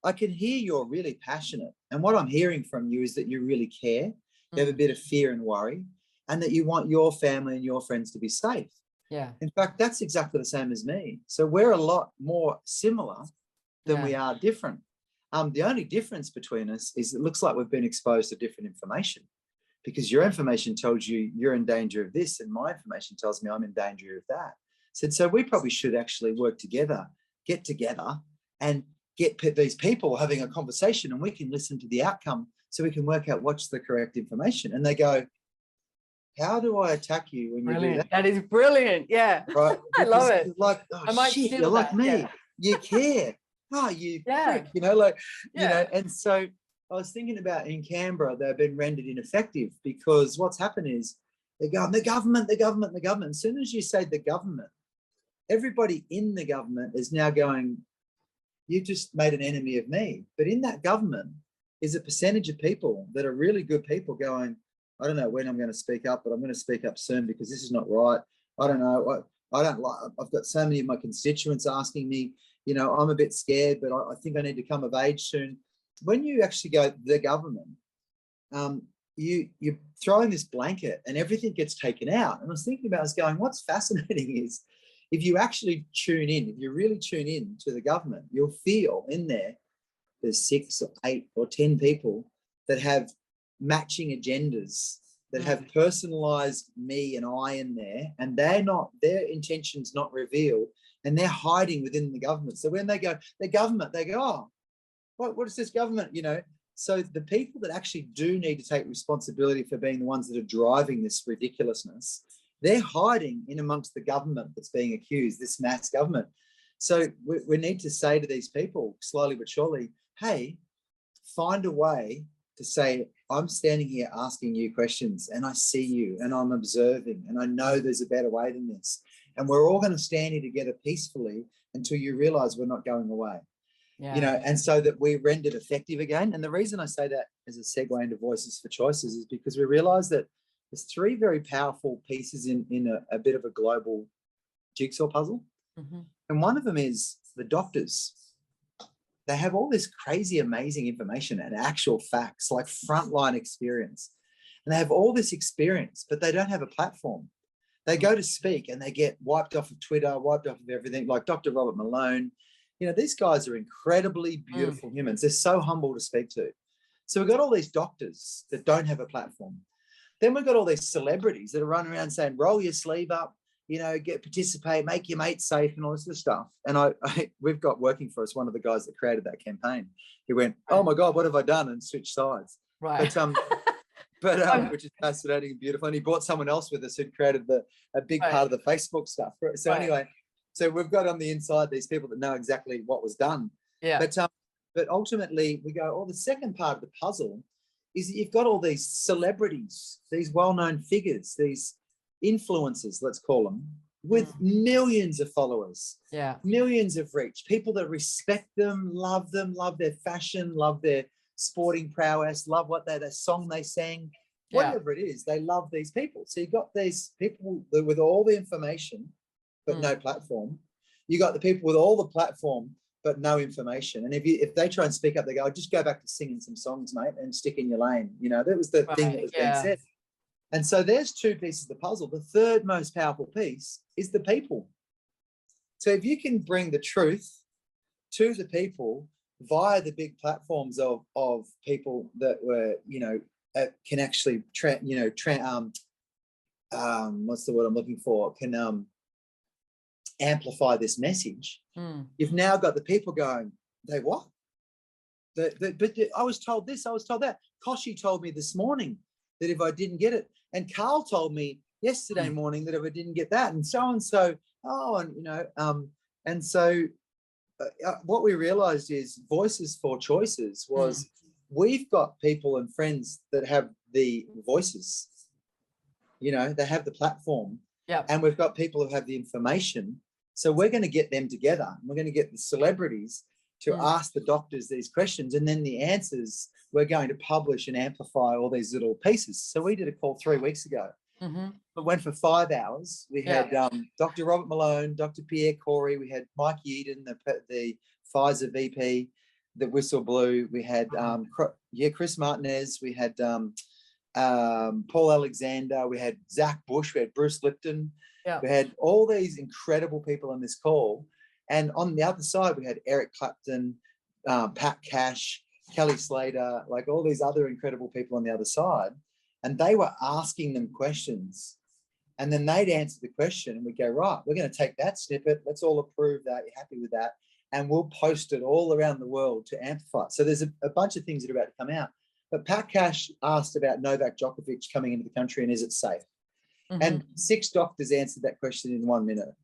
I can hear you're really passionate. And what I'm hearing from you is that you really care. You have a bit of fear and worry, and that you want your family and your friends to be safe. Yeah. In fact, that's exactly the same as me. So we're a lot more similar than we are different. The only difference between us is it looks like we've been exposed to different information, because your information tells you you're in danger of this and my information tells me I'm in danger of that. said, so we probably should actually work together, get together and get these people having a conversation, and we can listen to the outcome so we can work out what's the correct information. And they go, how do I attack you when you do that? That is brilliant. Yeah. Right. I love it. Like, oh, I might shit, steal you're like that. me. Yeah. You care. Oh, you prick, you know, and so I was thinking about in Canberra, they've been rendered ineffective because what's happened is they're going, the government. As soon as you say the government, everybody in the government is now going, you just made an enemy of me. But in that government is a percentage of people that are really good people going, I don't know when I'm going to speak up, but I'm going to speak up soon because this is not right. I don't know. I don't like, I've got so many of my constituents asking me, you know, I'm a bit scared, but I think I need to come of age soon. When you actually go the government, you're throwing this blanket and everything gets taken out. And I was thinking about, I was going, what's fascinating is if you actually tune in, if you really tune in to the government, you'll feel in there's 6 or 8 or 10 people that have matching agendas, that have personalized me and I in there, and their intentions not revealed, and they're hiding within the government. So when they go, the government, they go, oh, what is this government, you know? So the people that actually do need to take responsibility for being the ones that are driving this ridiculousness, they're hiding in amongst the government that's being accused, this mass government. So we need to say to these people, slowly but surely, hey, find a way to say, I'm standing here asking you questions and I see you and I'm observing and I know there's a better way than this. And we're all going to stand here together peacefully until you realize we're not going away. You know, and so that we rendered effective again. And the reason I say that as a segue into Voices for Choices is because we realize that there's 3 very powerful pieces in a bit of a global jigsaw puzzle. And one of them is the doctors. They have all this crazy, amazing information and actual facts, like frontline experience. And they have all this experience, but they don't have a platform. They go to speak and they get wiped off of Twitter, wiped off of everything, like Dr. Robert Malone. You know, these guys are incredibly beautiful humans. They're so humble to speak to. So we've got all these doctors that don't have a platform. Then we've got all these celebrities that are running around saying, roll your sleeve up, you know, participate, make your mate safe and all this sort of stuff. And we've got working for us one of the guys that created that campaign. He went, oh my God, what have I done? And switched sides. Right. But which is fascinating and beautiful. And he brought someone else with us who'd created a big part of the Facebook stuff. So anyway, so we've got on the inside these people that know exactly what was done. Yeah. But ultimately we go, oh, the second part of the puzzle is that you've got all these celebrities, these well-known figures, these influencers, let's call them, with millions of followers, millions of reach, people that respect them, love their fashion, love their sporting prowess, love their song they sang, whatever it is, they love these people. So you've got these people with all the information, but no platform. You got the people with all the platform, but no information. And if they try and speak up, they go, just go back to singing some songs, mate, and stick in your lane. You know, that was the thing that was being said. And so there's 2 pieces of the puzzle. The third most powerful piece is the people. So if you can bring the truth to the people via the big platforms of people that were, you know, can actually, what's the word I'm looking for? Can amplify this message. You've now got the people going, they what? But I was told this, I was told that. Koshi told me this morning that if I didn't get it, and Carl told me yesterday morning that if I didn't get that, and so, and you know, and so what we realized is Voices for Choices was we've got people and friends that have the voices, you know, they have the platform, and we've got people who have the information. So we're going to get them together. We're going to get the celebrities to ask the doctors these questions, and then the answers we're going to publish and amplify all these little pieces. So we did a call 3 weeks ago. It went for 5 hours. We had Dr. Robert Malone, Dr. Pierre Corey, we had Mike Eden, the Pfizer VP, the whistle blew. We had Chris Martinez, we had Paul Alexander, we had Zach Bush, we had Bruce Lipton. We had all these incredible people on this call. And on the other side, we had Eric Clapton, Pat Cash, Kelly Slater, like all these other incredible people on the other side. And they were asking them questions And then they'd answer the question and we'd go, right, we're going to take that snippet. Let's all approve that. You're happy with that. And we'll post it all around the world to amplify. So there's a bunch of things that are about to come out. But Pat Cash asked about Novak Djokovic coming into the country and is it safe? And 6 doctors answered that question in 1 minute.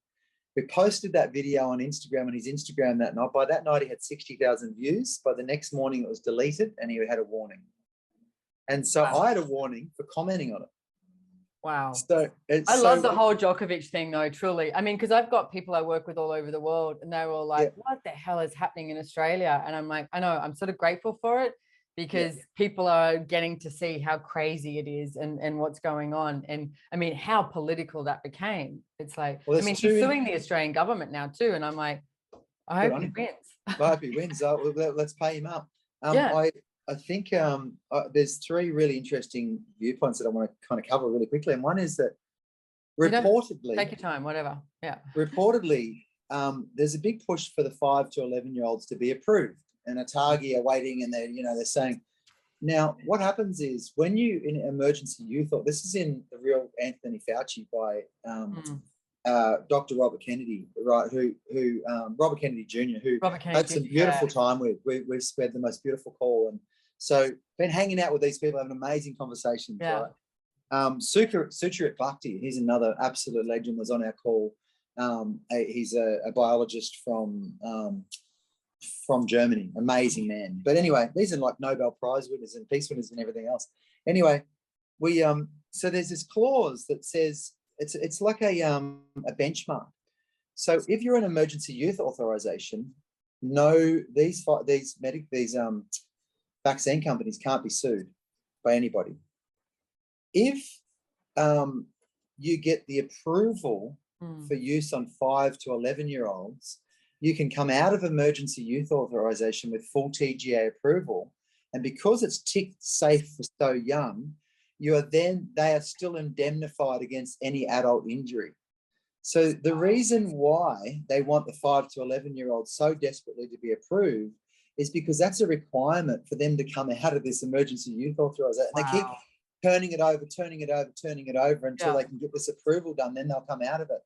We posted that video on Instagram and his Instagram that night. By that night, he had 60,000 views. By the next morning, it was deleted and he had a warning. And so I had a warning for commenting on it. Wow. So I love the whole Djokovic thing though, truly. I mean, because I've got people I work with all over the world and they're all like, what the hell is happening in Australia? And I'm like, I know, I'm sort of grateful for it because people are getting to see how crazy it is and what's going on. And I mean, how political that became. It's like, I mean, he's suing the Australian government now too. And I'm like, I hope he wins. I hope he wins. Let's pay him up. I think there's 3 really interesting viewpoints that I want to kind of cover really quickly. And one is that reportedly, take your time, whatever. Yeah. Reportedly, there's a big push for the 5 to 11-year-olds to be approved, and Atagi are waiting, and they're saying. Now, what happens is when you in emergency youth, this is in the real Anthony Fauci by Dr. Robert Kennedy, right? Who Robert Kennedy Jr., who had some beautiful time with. We've spent the most beautiful call, and so been hanging out with these people, having amazing conversations. Yeah. Right? Sucharit Bhakti, he's another absolute legend, was on our call. He's a biologist from Germany, amazing man. But anyway, these are like Nobel Prize winners and peace winners and everything else. Anyway, we so there's this clause that says it's like a benchmark. So if you're an emergency youth authorization, no, these vaccine companies can't be sued by anybody. If you get the approval for use on 5 to 11-year-olds, you can come out of emergency youth authorization with full TGA approval. And because it's ticked safe for so young, they are still indemnified against any adult injury. So the reason why they want the 5 to 11-year-olds so desperately to be approved is because that's a requirement for them to come out of this emergency youth authorization. Wow. They keep turning it over until they can get this approval done, then they'll come out of it.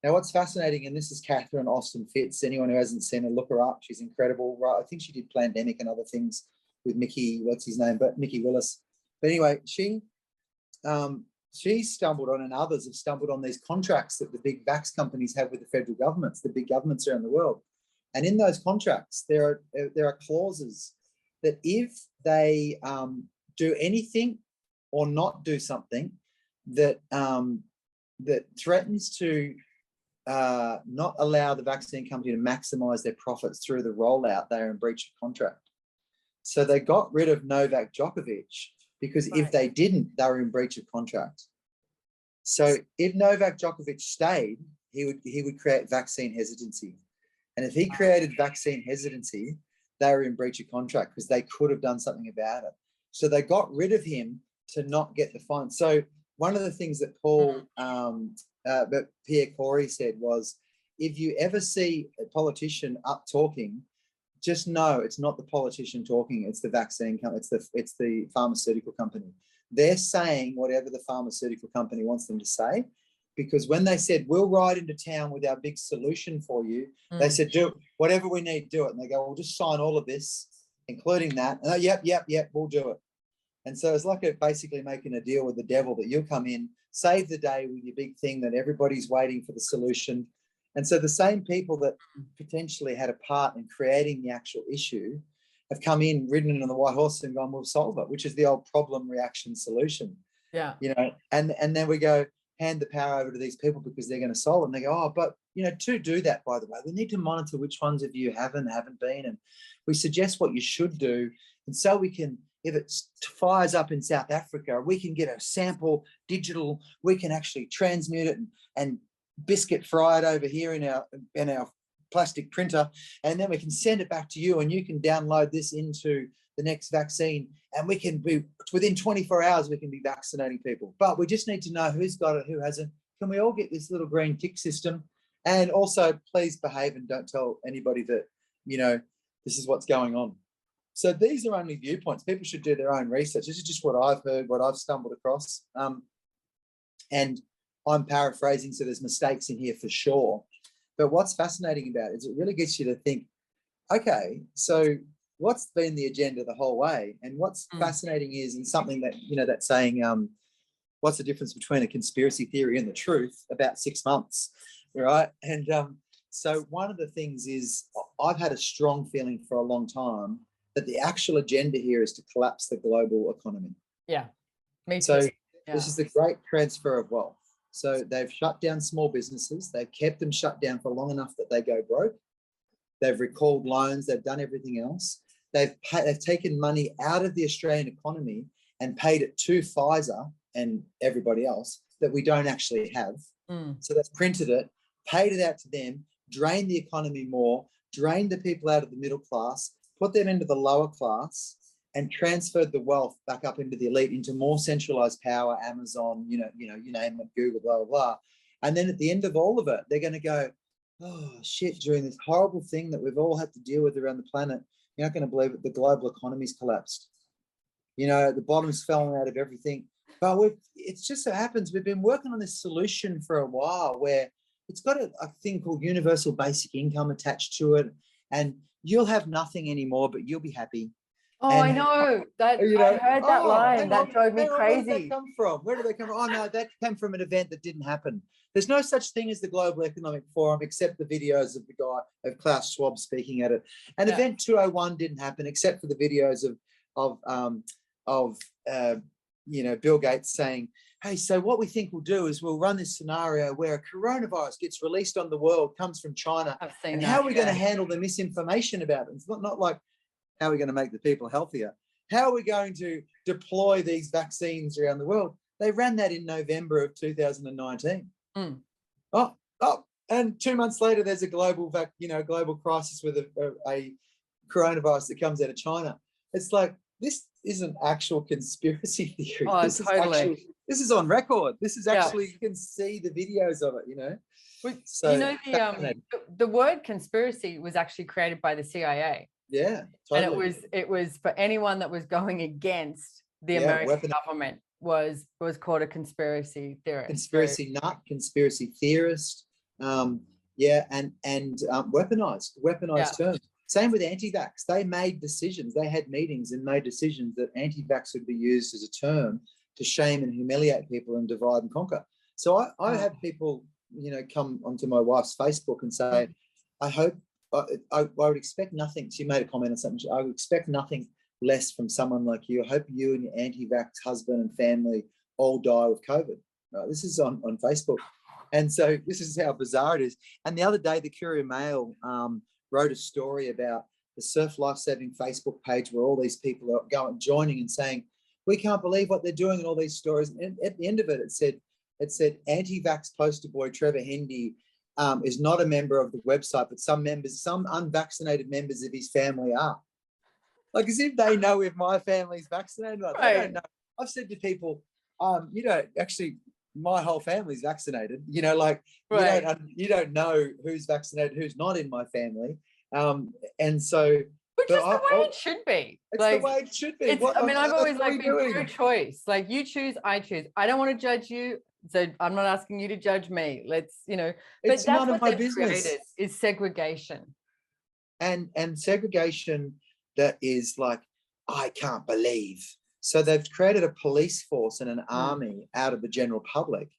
Now, what's fascinating, and this is Catherine Austin Fitz. Anyone who hasn't seen her, look her up. She's incredible. Right? I think she did Plandemic and other things with Mickey, Mickey Willis. But anyway, she stumbled on, and others have stumbled on, these contracts that the big vax companies have with the federal governments, the big governments around the world. And in those contracts, there are clauses that if they do anything or not do something that threatens to not allow the vaccine company to maximize their profits through the rollout, they are in breach of contract. So they got rid of Novak Djokovic because if they didn't, they were in breach of contract. So if Novak Djokovic stayed, he would create vaccine hesitancy. And if he created vaccine hesitancy, they were in breach of contract because they could have done something about it. So they got rid of him to not get the fine. So one of the things that Pierre Corey said was, if you ever see a politician up talking, just know it's not the politician talking, it's the vaccine company, it's the pharmaceutical company. They're saying whatever the pharmaceutical company wants them to say, because when they said, we'll ride into town with our big solution for you, they said, do whatever we need, do it. And they go, we'll just sign all of this, including that. And yep, we'll do it. And so it's like basically making a deal with the devil that you'll come in, save the day with your big thing that everybody's waiting for the solution. And so the same people that potentially had a part in creating the actual issue have come in, ridden on the white horse and gone, we'll solve it, which is the old problem, reaction, solution. Yeah. And then we go, hand the power over to these people because they're going to solve it. And they go, but to do that, by the way, we need to monitor which ones of you haven't been. And we suggest what you should do. And so we can, if it fires up in South Africa, we can get a sample digital, we can actually transmute it and biscuit fry it over here in our plastic printer. And then we can send it back to you and you can download this into the next vaccine. And we can be, within 24 hours, we can be vaccinating people. But we just need to know who's got it, who hasn't. Can we all get this little green tick system? And also, please behave and don't tell anybody that, this is what's going on. So these are only viewpoints. People should do their own research. This is just what I've heard, what I've stumbled across. And I'm paraphrasing, so there's mistakes in here for sure. But what's fascinating about it is it really gets you to think, okay, so what's been the agenda the whole way? And what's fascinating is, and something that, that saying, what's the difference between a conspiracy theory and the truth? About 6 months, right? And so one of the things is, I've had a strong feeling for a long time that the actual agenda here is to collapse the global economy. Yeah, me too. So yeah. This is the great transfer of wealth. So they've shut down small businesses. They've kept them shut down for long enough that they go broke. They've recalled loans. They've done everything else. They've taken money out of the Australian economy and paid it to Pfizer and everybody else that we don't actually have. So they've printed it, paid it out to them, drained the economy more, drained the people out of the middle class, put them into the lower class, and transferred the wealth back up into the elite, into more centralized power, Amazon, you name it, Google, blah, blah, blah. And then at the end of all of it, they're going to go, oh, shit, during this horrible thing that we've all had to deal with around the planet, you're not going to believe it, the global economy's collapsed. The bottom's fallen out of everything. But it's just so happens we've been working on this solution for a while where it's got a thing called universal basic income attached to it, and you'll have nothing anymore, but you'll be happy. Oh, and, I know that. I heard that line. That drove me crazy. Where did that come from? Where did they come from? Oh no, that came from an event that didn't happen. There's no such thing as the Global Economic Forum, except the videos of Klaus Schwab speaking at it. And Event 201 didn't happen, except for the videos of Bill Gates saying, hey, so what we think we'll do is we'll run this scenario where a coronavirus gets released on the world, comes from China, and how are we going to handle the misinformation about it? It's not like, how are we going to make the people healthier? How are we going to deploy these vaccines around the world? They ran that in November of 2019. And 2 months later, there's a global crisis with a coronavirus that comes out of China. It's like, this isn't actual conspiracy theory. Oh, totally. This is on record. This is actually, you can see the videos of it, So, the word conspiracy was actually created by the CIA. Yeah, totally. And it was for anyone that was going against the American government was called a conspiracy theorist. Conspiracy nut, conspiracy theorist. And weaponized terms. Same with anti-vax. They made decisions. They had meetings and made decisions that anti-vax would be used as a term to shame and humiliate people and divide and conquer. So I had people, come onto my wife's Facebook and say, I would expect nothing. She made a comment on something. I would expect nothing less from someone like you. I hope you and your anti-vax husband and family all die with COVID. Right? This is on Facebook. And so this is how bizarre it is. And the other day, the Courier Mail wrote a story about the Surf Lifesaving Facebook page where all these people are joining and saying, we can't believe what they're doing and all these stories. And at the end of it, it said anti-vax poster boy Trevor Hendy is not a member of the website, but some unvaccinated members of his family are. Like, as if they know if my family's vaccinated. Like, right. They don't know. I've said to people, actually, my whole family's vaccinated. Right. You don't know who's vaccinated, who's not in my family. And so, which is the way it should be. It's the way it should be. I've always been pro choice. Like, you choose, I choose. I don't want to judge you, so I'm not asking you to judge me. Let's, but it's that's none what of my business. Created, is segregation. And segregation that is like, I can't believe. So they've created a police force and an army out of the general public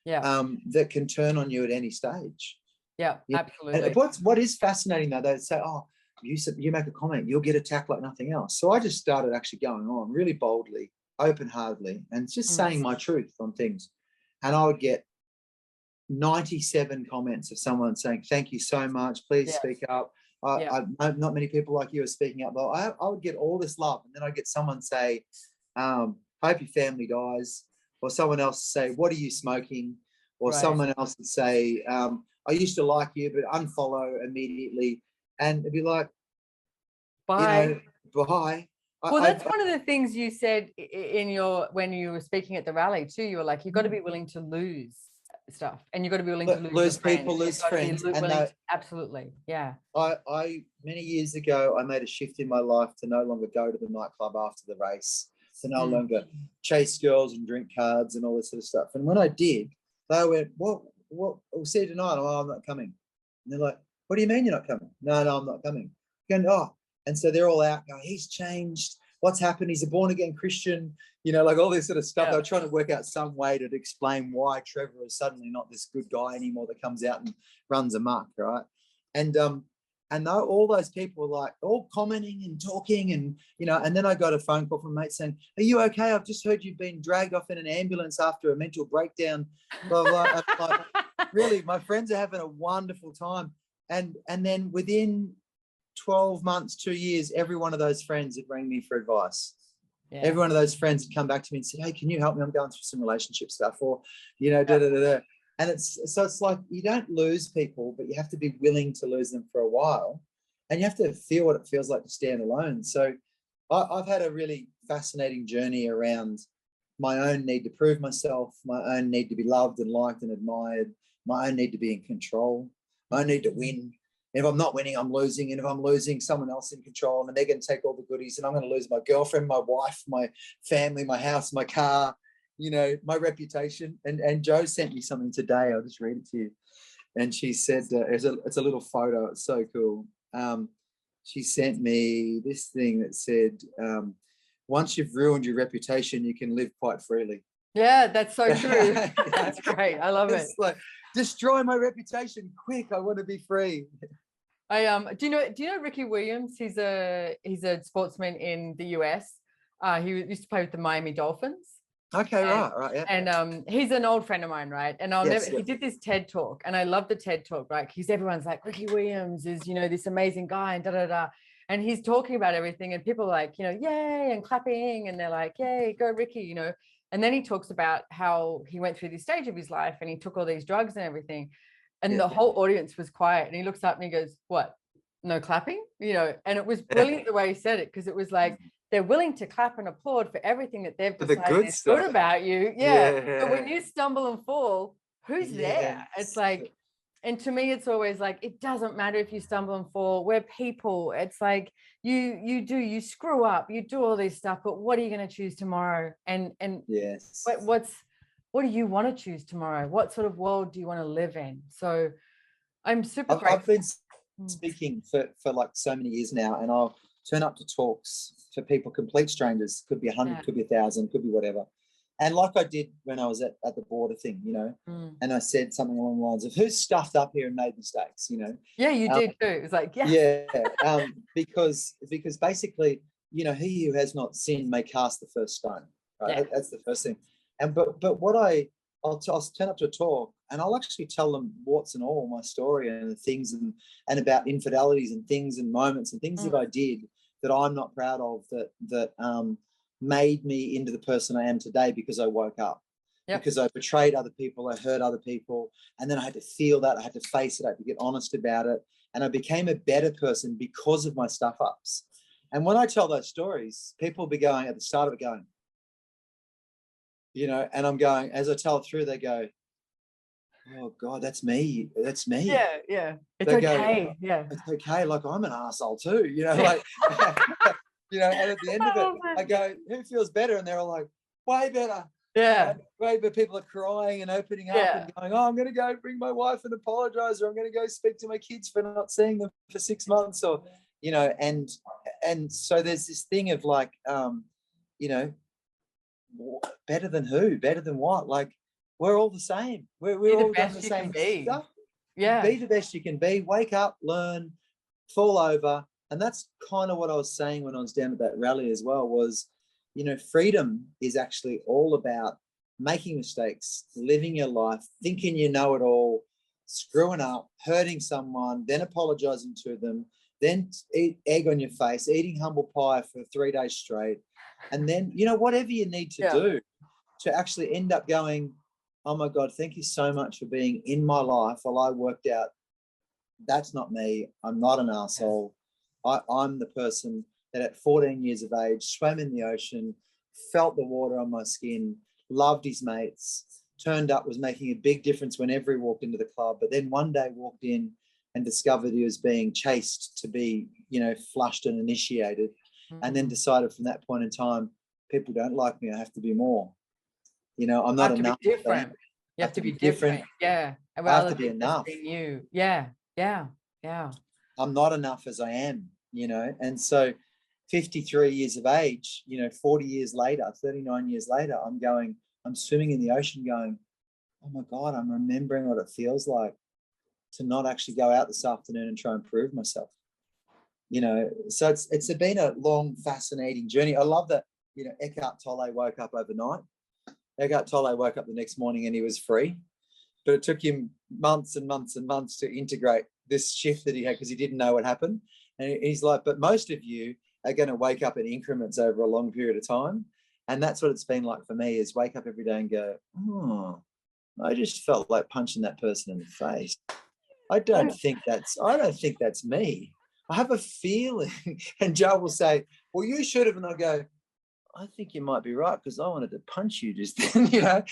that can turn on you at any stage. Yeah, absolutely. And what is fascinating, though, they say, oh, you make a comment, you'll get attacked like nothing else. So I just started actually going on really boldly, open-heartedly, and just saying my truth on things. And I would get 97 comments of someone saying, thank you so much, please speak up. Not many people like you are speaking up, though. I would get all this love, and then I'd get someone say, hope your family dies, or someone else say, what are you smoking? Or someone else would say, I used to like you, but unfollow immediately. And it'd be like, bye. Bye. Well, that's one of the things you said when you were speaking at the rally too. You were like, you've got to be willing to lose stuff, and you've got to be willing to lose people, lose friends. Absolutely, yeah. I many years ago, I made a shift in my life to no longer go to the nightclub after the race, to no longer chase girls and drink cards and all this sort of stuff. And when I did, They went, what, we'll see you tonight. Oh, I'm not coming. And they're like, what do you mean you're not coming? No, I'm not coming. Going, oh. And so they're all out going, he's changed. What's happened? He's a born again Christian, you know, like all this sort of stuff. Yeah. They're trying to work out some way to explain why Trevor is suddenly not this good guy anymore that comes out and runs amok, right? And all those people were like all commenting and talking, and you know, and then I got a phone call from a mate saying, are you okay? I've just heard you've been dragged off in an ambulance after a mental breakdown, blah, blah, blah. Like, really, my friends are having a wonderful time. And then within 12 months, 2 years, every one of those friends had rang me for advice. Yeah. Every one of those friends had come back to me and said, hey, can you help me? I'm going through some relationship stuff, or, you know, da. And it's like you don't lose people, but you have to be willing to lose them for a while, and you have to feel what it feels like to stand alone. So I've had a really fascinating journey around my own need to prove myself, my own need to be loved and liked and admired, my own need to be in control, my own need to win. And if I'm not winning, I'm losing. And if I'm losing, someone else in control, and they're going to take all the goodies, and I'm going to lose my girlfriend, my wife, my family, my house, my car, you know, my reputation. And Jo sent me something today. I'll just read it to you. And she said, it's a little photo. It's so cool. She sent me this thing that said, once you've ruined your reputation, you can live quite freely. Yeah, that's so true. That's great. I love it. Like, destroy my reputation quick. I want to be free. Do you know Ricky Williams? He's a sportsman in the US. He used to play with the Miami Dolphins. Okay, right, yeah. And he's an old friend of mine, right? And he did this TED talk, and I love the TED talk, right? Because everyone's like, Ricky Williams is, you know, this amazing guy, and da. And he's talking about everything, and people are like, you know, yay, and clapping, and they're like, yay, go Ricky, you know. And then he talks about how he went through this stage of his life, and he took all these drugs and everything, and the whole audience was quiet, and he looks up and he goes, what? No clapping, you know? And it was brilliant the way he said it, because it was like, they're willing to clap and applaud for everything that they've decided is good about you. Yeah. But when you stumble and fall, who's there? It's like, and to me, it's always like, it doesn't matter if you stumble and fall. We're people. It's like you screw up, you do all this stuff, but what are you going to choose tomorrow? And yes, what do you want to choose tomorrow? What sort of world do you want to live in? So I'm super grateful. I've been speaking for like so many years now, and I'll turn up to talks for people, complete strangers, could be 100, could be 1,000, could be whatever. And like I did when I was at the border thing, you know, and I said something along the lines of, who's stuffed up here and made mistakes, you know? Yeah, you did too. It was like, yeah. Yeah, because basically, you know, he who has not sinned may cast the first stone, right? Yeah. That's the first thing. And but what I'll turn up to a talk, and I'll actually tell them warts and all my story and the things and about infidelities and things and moments and things that I did that I'm not proud of, that made me into the person I am today, because I woke up, because I betrayed other people, I hurt other people, and then I had to feel that, I had to face it, I had to get honest about it, and I became a better person because of my stuff ups. And when I tell those stories, people will be going at the start of it going, you know, and I'm going, as I tell it through, they go, oh God, that's me. That's me. Yeah. It's okay. It's okay. Like, I'm an asshole too, you know, like, you know, and at the end of it, I go, who feels better? And they're all like, way better. Yeah. Way better. People are crying and opening up and going, oh, I'm going to go bring my wife and apologize, or I'm going to go speak to my kids for not seeing them for 6 months, or, you know, and so there's this thing of like, you know, better than who? Better than what? Like, we're all the same. We're all doing the same stuff. Yeah. Be the best you can be. Wake up, learn, fall over. And that's kind of what I was saying when I was down at that rally as well, was, you know, freedom is actually all about making mistakes, living your life, thinking you know it all, screwing up, hurting someone, then apologizing to them, then eat egg on your face, eating humble pie for 3 days straight. And then, you know, whatever you need to do to actually end up going, oh my God, thank you so much for being in my life while I worked out that's not me. I'm not an asshole. I'm the person that at 14 years of age swam in the ocean, felt the water on my skin, loved his mates, turned up, was making a big difference whenever he walked into the club, but then one day walked in and discovered he was being chased to be, you know, flushed and initiated, and then decided from that point in time, people don't like me, I have to be more. You know, I'm not enough. Different. You have to be different. Yeah. I have to be enough. Being you. Yeah. Yeah. Yeah. I'm not enough as I am, you know. And so 53 years of age, you know, 40 years later, 39 years later, I'm swimming in the ocean going, oh my God, I'm remembering what it feels like to not actually go out this afternoon and try and prove myself. You know, so it's been a long, fascinating journey. I love that, you know, Eckhart Tolle woke up overnight. Eckhart Tolle woke up the next morning and he was free. But it took him months and months and months to integrate this shift that he had because he didn't know what happened. And he's like, but most of you are going to wake up in increments over a long period of time. And that's what it's been like for me, is wake up every day and go, oh, I just felt like punching that person in the face. I don't think that's me. I have a feeling. And Joe will say, well, you should have. And I go, I think you might be right, because I wanted to punch you just then, you know.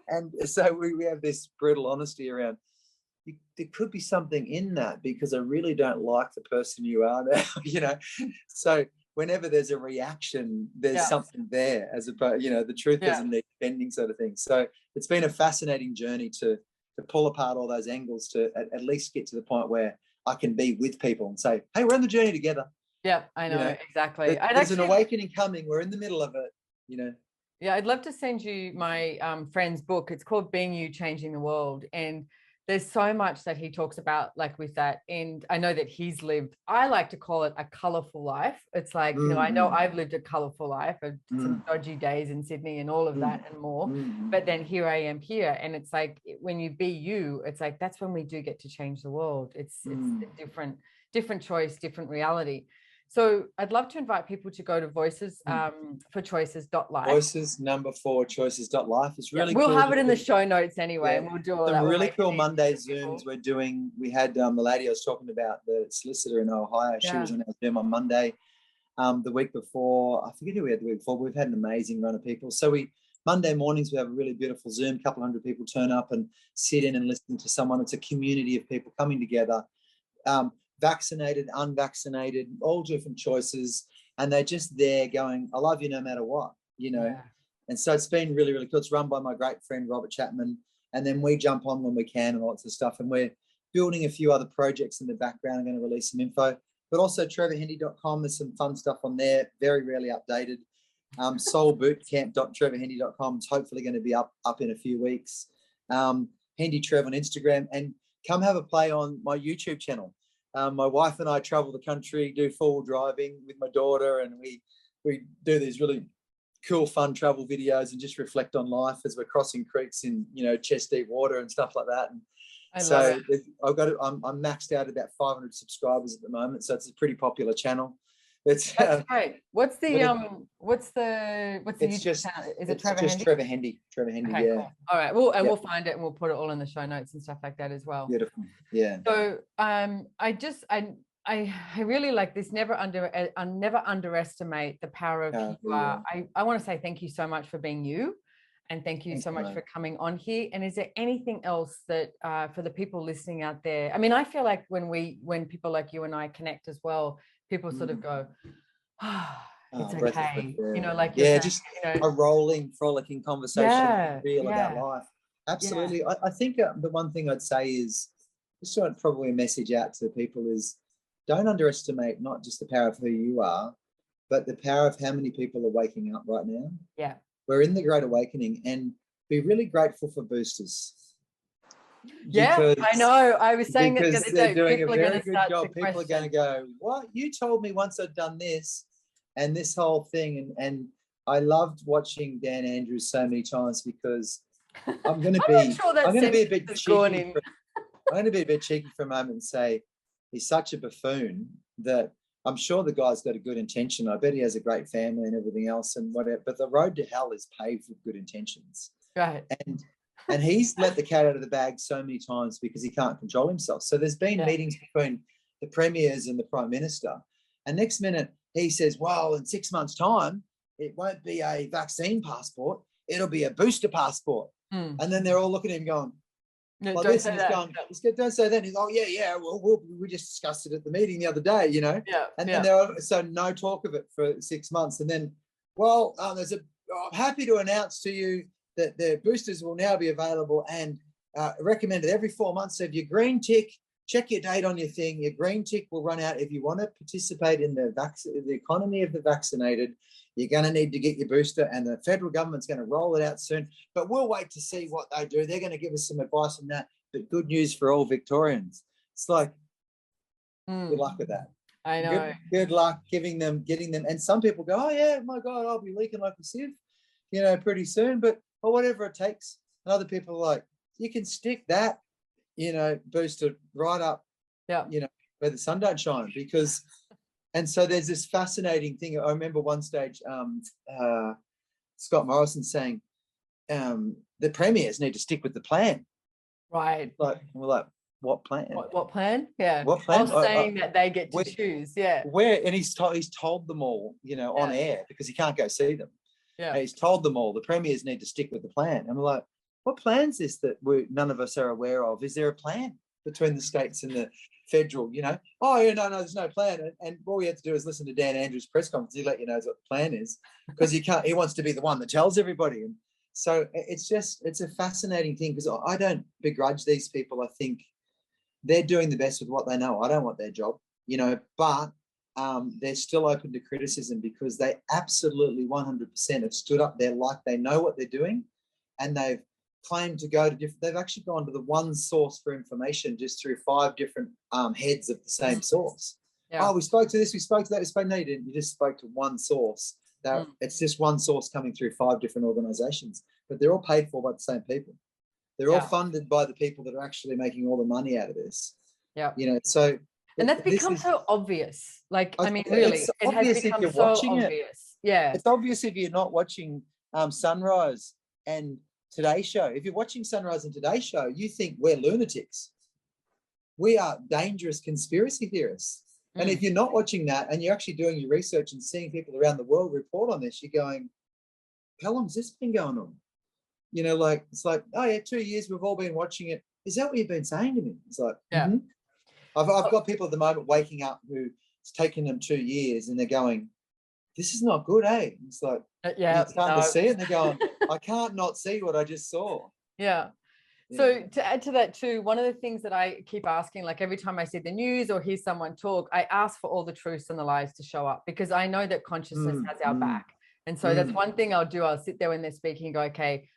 And so we have this brutal honesty around, there could be something in that, because I really don't like the person you are now, you know. So whenever there's a reaction, there's something there, as opposed, you know, the truth doesn't need bending, sort of thing. So it's been a fascinating journey to pull apart all those angles to at least get to the point where I can be with people and say, hey, we're on the journey together. Yeah, I know, exactly. There's an awakening coming. We're in the middle of it, you know. Yeah, I'd love to send you my friend's book. It's called Being You, Changing the World. And there's so much that he talks about, like, with that. And I know that he's lived, I like to call it a colorful life. It's like, you know, I know I've lived a colorful life, some dodgy days in Sydney and all of that and more. But then here I am here. And it's like, when you be you, it's like, that's when we do get to change the world. It's a different choice, different reality. So I'd love to invite people to go to voicesforchoices.life. Voices4choices.life. It's really we'll cool. have it in the show notes anyway, and we'll do all that. Some really cool Monday Zooms we're doing. We had the lady I was talking about, the solicitor in Ohio. She was on our Zoom on Monday. The week before, I forget who we had the week before, but we've had an amazing run of people. So Monday mornings, we have a really beautiful Zoom. A couple hundred people turn up and sit in and listen to someone. It's a community of people coming together. Vaccinated, unvaccinated, all different choices, and they're just there going, I love you no matter what, you know. And so it's been really, really cool. It's run by my great friend Robert Chapman, and then we jump on when we can and lots of stuff. And we're building a few other projects in the background. I'm going to release some info, but also trevorhendy.com. There's some fun stuff on there, very rarely updated. Soulbootcamp.trevorhendy.com is hopefully going to be up in a few weeks. Hendy Trev on Instagram, and come have a play on my YouTube channel. My wife and I travel the country, do forward driving with my daughter, and we do these really cool, fun travel videos and just reflect on life as we're crossing creeks in, you know, chest deep water and stuff like that. And I'm maxed out at about 500 subscribers at the moment, so it's a pretty popular channel. That's great. What's the YouTube channel? Is it Trevor Hendy? Just Trevor Hendy. Trevor Hendy. Okay, cool. All right. We'll find it and we'll put it all in the show notes and stuff like that as well. Beautiful. Yeah. So I really like this. Never underestimate the power of who you are. I want to say thank you so much for being you, and thank you so much for coming on here. And is there anything else that for the people listening out there? I mean, I feel like when people like you and I connect as well, people sort of go, it's okay. You know, like, just a rolling, frolicking conversation, real about life. Absolutely. Yeah. I think the one thing I'd say is, just probably a message out to people is, don't underestimate not just the power of who you are, but the power of how many people are waking up right now. Yeah. We're in the Great Awakening, and be really grateful for boosters. Yeah, I know. I was saying that the other day. Doing a very good job. People are going to go, what? You told me once I'd done this and this whole thing. And I loved watching Dan Andrews so many times, because I'm going to be a bit cheeky. I'm going to be a bit cheeky for a moment and say he's such a buffoon that I'm sure the guy's got a good intention. I bet he has a great family and everything else and whatever. But the road to hell is paved with good intentions. Right. And he's let the cat out of the bag so many times because he can't control himself. So there's been meetings between the premiers and the Prime Minister. And next minute he says, well, in 6 months' time, it won't be a vaccine passport. It'll be a booster passport. And then they're all looking at him going, no, don't say that. Don't say that. He's, well, we just discussed it at the meeting the other day, you know. And then so no talk of it for 6 months. And then, I'm happy to announce to you that the boosters will now be available and recommended every 4 months. So if your green tick, check your date on your thing. Your green tick will run out. If you want to participate in the economy of the vaccinated, you're going to need to get your booster, and the federal government's going to roll it out soon. But we'll wait to see what they do. They're going to give us some advice on that. But good news for all Victorians. It's like, good luck with that. I know. Good luck getting them. And some people go, oh yeah, my God, I'll be leaking like a sieve, pretty soon. But whatever it takes. And other people are like, you can stick that, booster right up, where the sun don't shine, because. And so there's this fascinating thing. I remember one stage, Scott Morrison saying, the premiers need to stick with the plan. Right. Like, we're like, what plan? What plan? Yeah. What plan? Saying that they get to choose. Yeah. And he's told them all, on air, because he can't go see them. Yeah. And he's told them all the premiers need to stick with the plan. And we're like, what plan's this that none of us are aware of? Is there a plan between the states and the federal? Oh yeah, no, there's no plan. And all we had to do is listen to Dan Andrews' press conference. He let you know what the plan is, because he wants to be the one that tells everybody. And so it's a fascinating thing, because I don't begrudge these people. I think they're doing the best with what they know. I don't want their job, but they're still open to criticism, because they absolutely 100% have stood up there like they know what they're doing, and they've claimed to go to they've actually gone to the one source for information just through 5 different heads of the same source. Yeah. Oh, we spoke to this, we spoke to that, no, you didn't. You just spoke to one source. It's just one source coming through 5 different organizations, but they're all paid for by the same people. They're all funded by the people that are actually making all the money out of this. Yeah. So. And that's become so obvious. Like, I mean, really, it has become so obvious. Yeah. It's obvious if you're not watching Sunrise and Today Show. If you're watching Sunrise and Today Show, you think we're lunatics. We are dangerous conspiracy theorists. And if you're not watching that and you're actually doing your research and seeing people around the world report on this, you're going, how long's this been going on? It's like, oh yeah, 2 years, we've all been watching it. Is that what you've been saying to me? It's like, yeah. I've got people at the moment waking up who it's taken them 2 years, and they're going, this is not good, eh? It's like, you're starting to see it, and they're going, I can't not see what I just saw. Yeah. So to add to that too, one of the things that I keep asking, like every time I see the news or hear someone talk, I ask for all the truths and the lies to show up, because I know that consciousness has our back. And so that's one thing I'll do. I'll sit there when they're speaking and go, okay,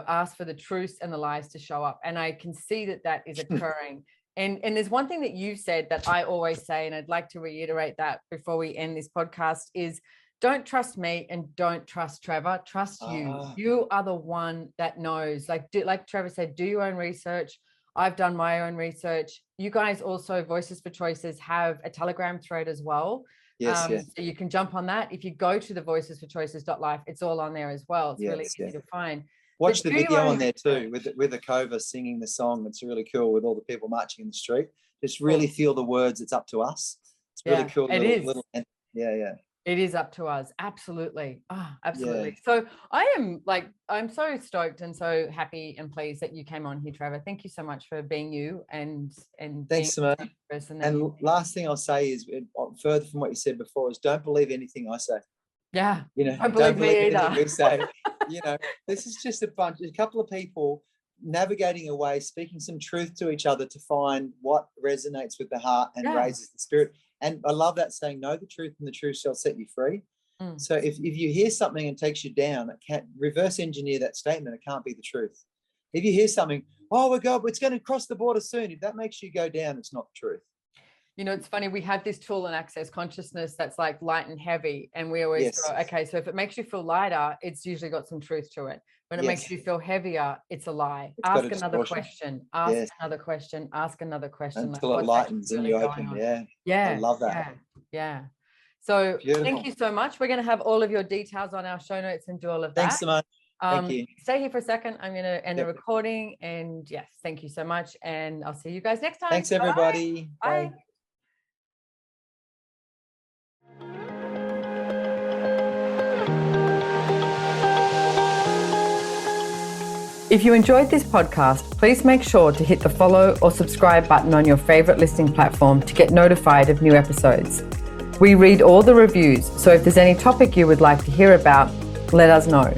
ask for the truths and the lies to show up. And I can see that is occurring. And there's one thing that you've said that I always say, and I'd like to reiterate that before we end this podcast, is don't trust me and don't trust Trevor. Trust you. You are the one that knows. Like Trevor said, do your own research. I've done my own research. You guys also, Voices for Choices, have a Telegram thread as well. Yes, So you can jump on that. If you go to the voicesforchoices.life, it's all on there as well. It's really easy to find. Watch the video on there too, with the Cova singing the song. It's really cool, with all the people marching in the street. Just really feel the words. It's up to us. It's really cool. It is. Yeah. It is up to us. Absolutely. Absolutely. Yeah. So I'm so stoked and so happy and pleased that you came on here, Trevor. Thank you so much for being you and thanks, Simone. And last thing I'll say is, further from what you said before, is don't believe anything I say. Yeah. Don't believe me either. We say. This is just a couple of people navigating away, speaking some truth to each other to find what resonates with the heart and raises the spirit. And I love that saying, know the truth and the truth shall set you free. So if you hear something and takes you down, it can't reverse engineer that statement. It can't be the truth. If you hear something, oh my God, it's going to cross the border soon, if that makes you go down, it's not the truth. It's funny, we have this tool in Access Consciousness that's like light and heavy. And we always go, okay, so if it makes you feel lighter, it's usually got some truth to it. When it makes you feel heavier, it's a lie. Ask another question. Ask another question. Ask another question. Until it lightens and you open. I love that. Yeah. So thank you so much. We're going to have all of your details on our show notes and do all of that. Thanks so much. Thank you. Stay here for a second. I'm going to end the recording. And yes, thank you so much. And I'll see you guys next time. Thanks, everybody. Bye. If you enjoyed this podcast, please make sure to hit the follow or subscribe button on your favorite listening platform to get notified of new episodes. We read all the reviews, so if there's any topic you would like to hear about, let us know.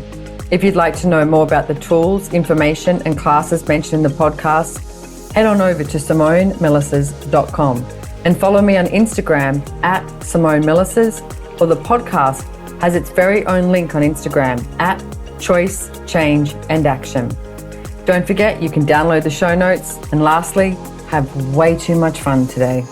If you'd like to know more about the tools, information, and classes mentioned in the podcast, head on over to SimoneMilasas.com and follow me on Instagram at Simone Milasas, or the podcast has its very own link on Instagram at Choice, Change and Action. Don't forget, you can download the show notes, and lastly, have way too much fun today.